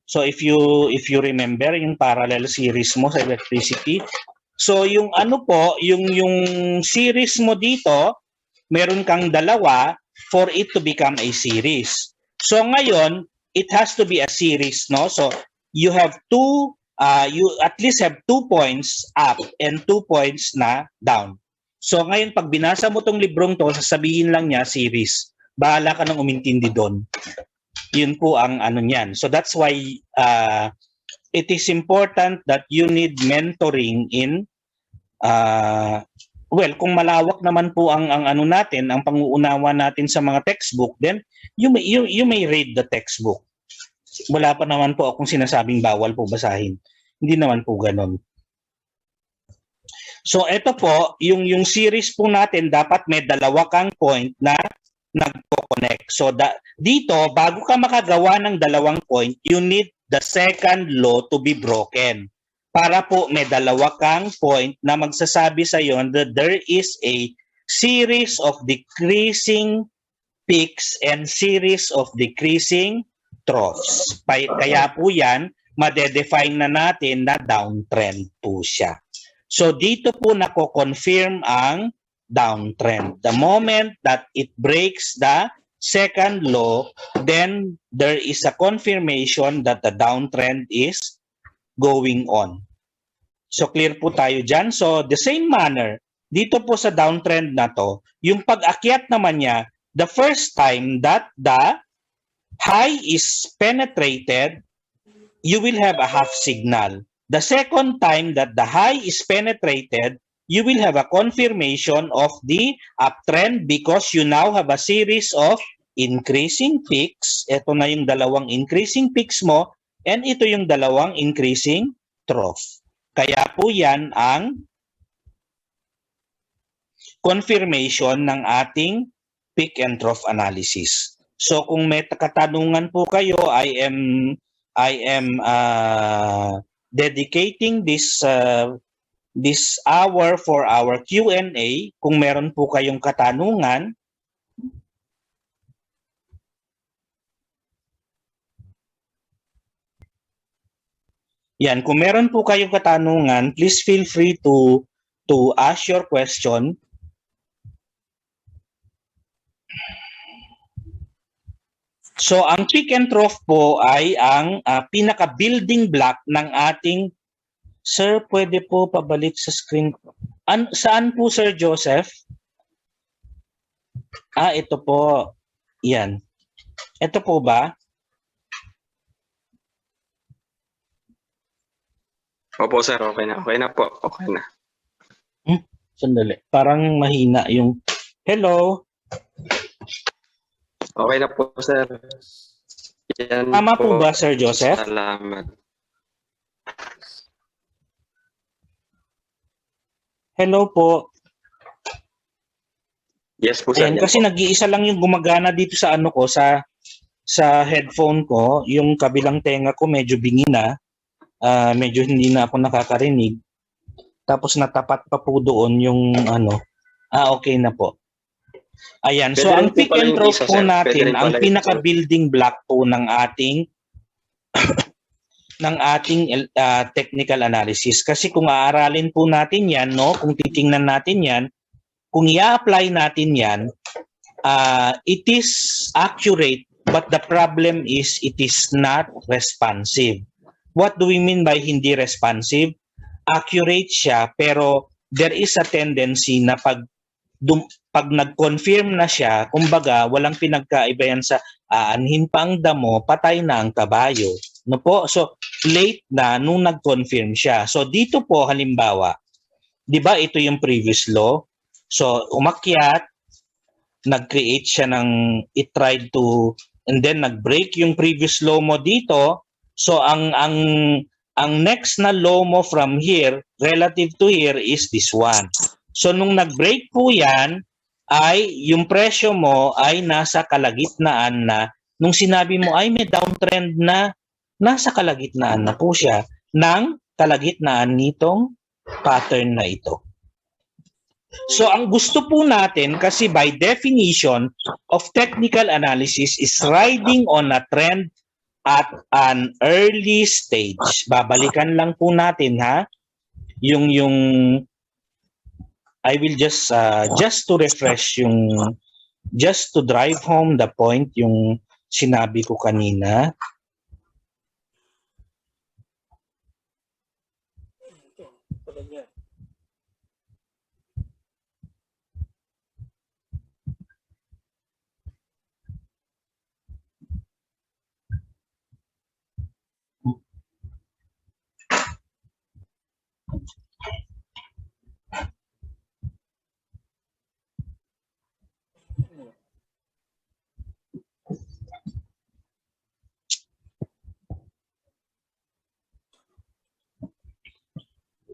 So if you remember yung parallel series mo sa electricity, so yung yung series mo dito, meron kang dalawa for it to become a series. So ngayon, it has to be a series, no? So you have you at least have 2 points up and 2 points na down. So ngayon, pag binasa mo tong librong to, sasabihin lang niya series. Bahala ka nang umintindi doon. Yun po ang ano niyan. So that's why it is important that you need mentoring in kung malawak naman po ang ano natin, ang panguunawa natin sa mga textbook, then you may read the textbook. Wala pa naman po akong sinasabing bawal po basahin. Hindi naman po ganoon. So ito po, yung series po natin, dapat may dalawa kang point na nagko-connect. So dito, bago ka makagawa ng dalawang point, you need the second law to be broken. Para po may dalawa kang point na magsasabi sa iyo that there is a series of decreasing peaks and series of decreasing troughs. Kaya po yan, madedefine na natin na downtrend po siya. So dito po nako-confirm ang downtrend. The moment that it breaks the second law, then there is a confirmation that the downtrend is going on. So clear po tayo dyan. So the same manner, dito po sa downtrend na to, yung pag-akyat naman niya, the first time that the high is penetrated, you will have a half signal. The second time that the high is penetrated, you will have a confirmation of the uptrend because you now have a series of increasing peaks. Ito na yung dalawang increasing peaks mo and ito yung dalawang increasing trough. Kaya po yan ang confirmation ng ating peak and trough analysis. So kung may katanungan po kayo, I am dedicating this hour for our Q&A. Kung meron po kayong katanungan, yan, kung meron po kayong katanungan, please feel free to ask your question. So ang peak and trough po ay ang pinaka-building block ng ating. Sir, pwede po pabalik sa screen. Saan po, Sir Joseph? Ito po. Yan. Ito po ba? Opo, sir. Okay na. Okay na po. Okay na. Sandali. Parang mahina yung... Hello? Okay na po, sir. Yan Tama po ba, Sir Joseph? Salamat. Hello po. Yes po, sir. Ayan, kasi nag-iisa lang yung gumagana dito sa ano ko, sa headphone ko. Yung kabilang tenga ko medyo bingi na. Medyo hindi na ako nakakarinig. Tapos natapat pa po doon yung ano. Okay na po. Ayan, so ang peak and trough po natin, ang pinaka-building block po ng ating technical analysis. Kasi kung aaralin po natin yan, no, kung titingnan natin yan, kung i-apply natin yan, it is accurate, but the problem is it is not responsive. What do we mean by hindi responsive? Accurate siya, pero there is a tendency na pag nag-confirm na siya, kumbaga, walang pinagkaiba yan sa aanhin pa ang damo, patay na ang kabayo. No po? So, late na nung nag-confirm siya. So, dito po, halimbawa, di ba ito yung previous law? So, umakyat, nag-create siya ng, it tried to, and then nag-break yung previous law mo dito. So, ang next na law mo from here, relative to here, is this one. So, nung nag-break po yan, ay yung presyo mo ay nasa kalagitnaan na, nung sinabi mo ay may downtrend na, nasa kalagitnaan na po siya ng kalagitnaan nitong pattern na ito. So ang gusto po natin, kasi by definition of technical analysis is riding on a trend at an early stage. Babalikan lang po natin yung I will just to refresh just to drive home the point yung sinabi ko kanina.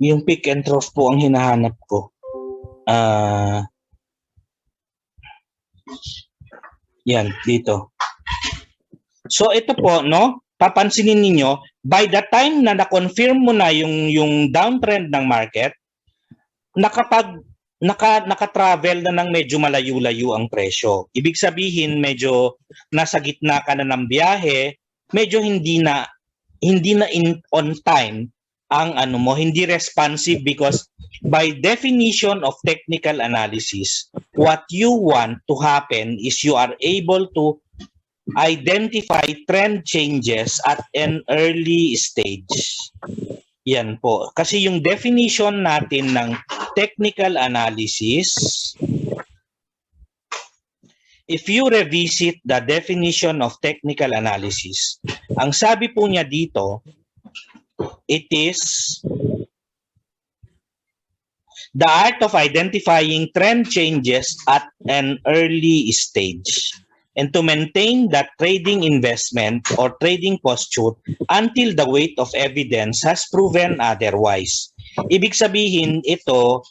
Yung peak and trough po ang hinahanap ko. Yan, dito. So ito po, no? Papansinin ninyo, by the time na na-confirm mo na yung downtrend ng market, naka-travel na ng medyo malayo-layo ang presyo. Ibig sabihin, medyo nasa gitna ka na ng biyahe, medyo hindi na on time ang ano mo, hindi responsive, because by definition of technical analysis, what you want to happen is you are able to identify trend changes at an early stage. Yan po. Kasi yung definition natin ng technical analysis, if you revisit the definition of technical analysis, ang sabi po niya dito, it is the art of identifying trend changes at an early stage and to maintain that trading investment or trading posture until the weight of evidence has proven otherwise. Ibig sabihin, ito,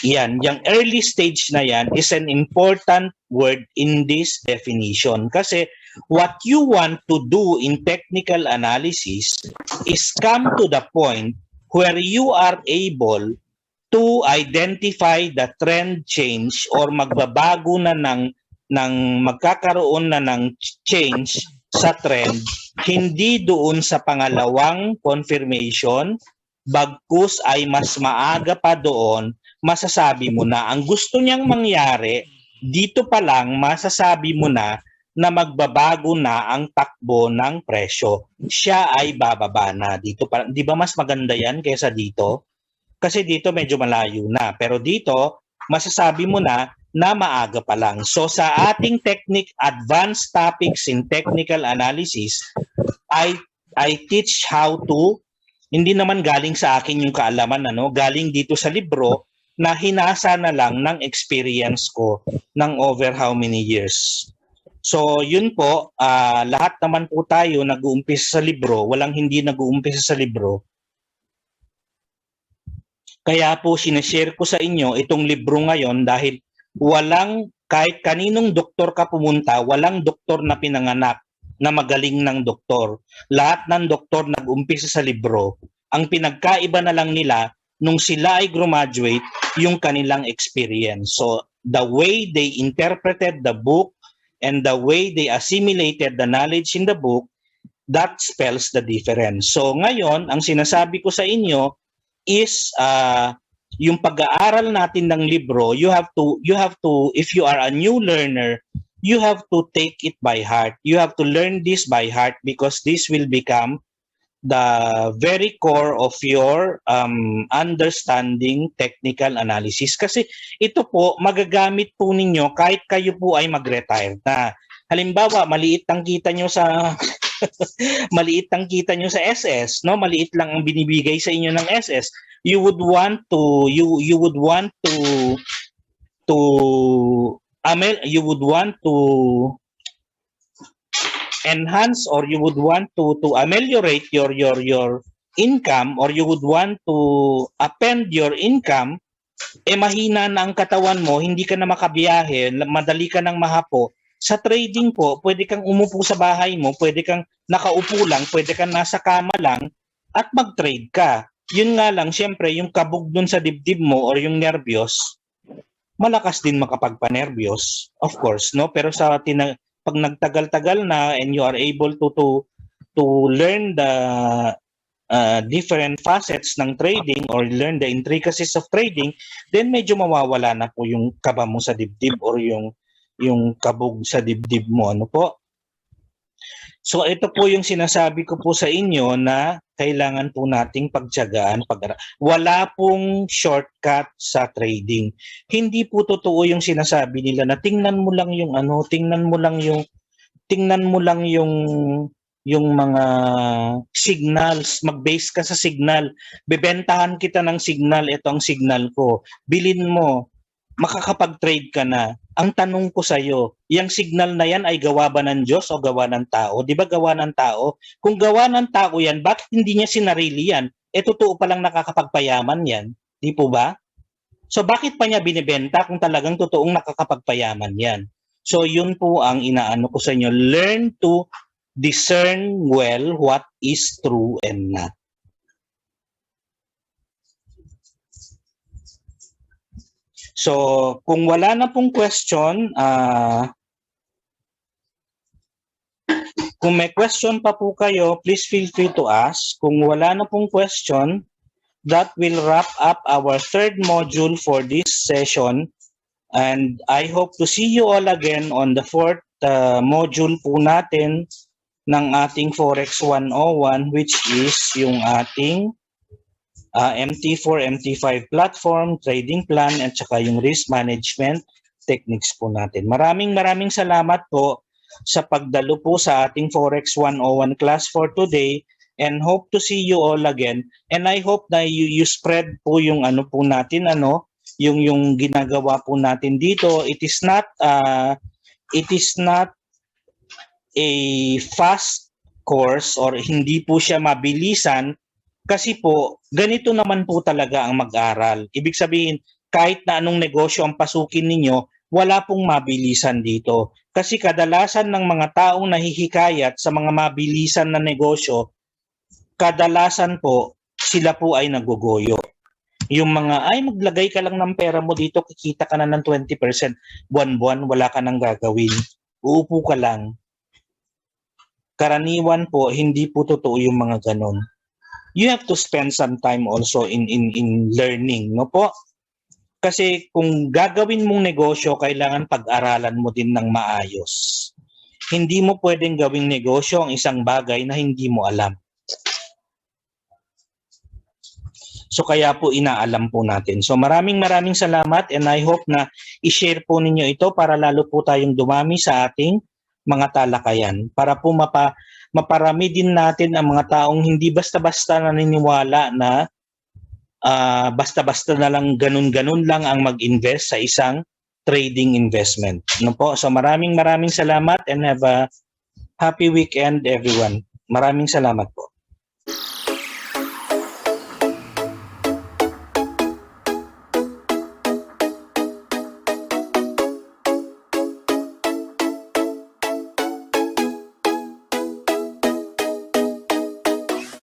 Yan, yung early stage na yan is an important word in this definition kasi what you want to do in technical analysis is come to the point where you are able to identify the trend change or magbabago na ng magkakaroon na ng change sa trend, hindi doon sa pangalawang confirmation, bagkus ay mas maaga pa doon, masasabi mo na ang gusto niyang mangyari, dito pa lang masasabi mo na magbabago na ang takbo ng presyo. Siya ay bababa na dito pa. Di ba mas maganda yan kaysa dito? Kasi dito medyo malayo na. Pero dito, masasabi mo na maaga pa lang. So sa ating advanced topics in technical analysis, I teach how to, hindi naman galing sa akin yung kaalaman, galing dito sa libro na hinasa na lang ng experience ko ng over how many years. So yun po, lahat naman po tayo nag-uumpisa sa libro, walang hindi nag-uumpisa sa libro. Kaya po sineshare ko sa inyo itong libro ngayon dahil walang, kahit kaninong doktor ka pumunta, walang doktor na pinanganak na magaling ng doktor. Lahat ng doktor nag-umpisa sa libro. Ang pinagkaiba na lang nila, nung sila ay graduate, yung kanilang experience. So the way they interpreted the book and the way they assimilated the knowledge in the book, that spells the difference. So ngayon, ang sinasabi ko sa inyo is yung pag-aaral natin ng libro, you have to, if you are a new learner, you have to take it by heart. You have to learn this by heart because this will become the very core of your understanding technical analysis. Kasi ito po, magagamit po ninyo kahit kayo po ay mag-retire na. Halimbawa, maliit ang kita nyo sa maliit ang kita nyo sa SS, no? Maliit lang ang binibigay sa inyo ng SS. You would want to enhance, or you would want to ameliorate your income, or you would want to append your income. Mahina na ang katawan mo, hindi ka na makabiyahe, madali ka nang mahapo. Sa trading po, pwede kang umupo sa bahay mo, pwede kang nakaupo lang, pwede kang nasa kama lang at mag-trade ka. Yun nga lang, syempre, yung kabog dun sa dibdib mo or yung nervyos, malakas din makapagpanervyos, of course, no? Pero pag nagtagal-tagal na and you are able to learn the different facets ng trading or learn the intricacies of trading, then medyo mawawala na po yung kaba mo sa dibdib or yung kabog sa dibdib mo, ano po? So ito po yung sinasabi ko po sa inyo na kailangan po nating pagtiyagaan, wala pong shortcut sa trading. Hindi po totoo yung sinasabi nila na tingnan mo lang yung yung mga signals, mag-base ka sa signal. Bebentahan kita ng signal, ito ang signal ko. Bilin mo, makakapag-trade ka na. Ang tanong ko sa iyo, yung signal na yan ay gawa ba ng Diyos o gawa ng tao? Di ba gawa ng tao? Kung gawa ng tao yan, bakit hindi niya sinarili yan? Totoo palang nakakapagpayaman yan. Di po ba? So bakit pa niya binibenta kung talagang totoong nakakapagpayaman yan? So yun po ang inaano ko sa inyo. Learn to discern well what is true and not. So, kung wala na pong question, kung may question pa po kayo, please feel free to ask. Kung wala na pong question, that will wrap up our third module for this session. And I hope to see you all again on the fourth module po natin ng ating Forex 101, which is yung ating MT4, MT5 platform, trading plan, at saka yung risk management techniques po natin. Maraming salamat po sa pagdalo po sa ating Forex 101 class for today, and hope to see you all again. And I hope na you spread po yung ano po natin, yung ginagawa po natin dito. It is not a fast course, or hindi po siya mabilisan. Kasi po, ganito naman po talaga ang mag-aral. Ibig sabihin, kahit na anong negosyo ang pasukin ninyo, wala pong mabilisan dito. Kasi kadalasan ng mga taong nahihikayat sa mga mabilisan na negosyo, kadalasan po sila po ay nagugoyo. Yung mga, ay maglagay ka lang ng pera mo dito, kikita ka na ng 20%, buwan-buwan, wala ka nang gagawin. Uupo ka lang. Karaniwan po, hindi po totoo yung mga ganon. You have to spend some time also in learning, no po? Kasi kung gagawin mong negosyo, kailangan pag-aralan mo din ng maayos. Hindi mo pwedeng gawing negosyo ang isang bagay na hindi mo alam. So kaya po inaalam po natin. So maraming salamat, and I hope na i-share po ninyo ito para lalo po tayong dumami sa ating mga talakayan. Para po maparami din natin ang mga taong hindi basta-basta naniniwala na basta-basta na lang ganun-ganun lang ang mag-invest sa isang trading investment. No po? So maraming salamat, and have a happy weekend everyone. Maraming salamat po.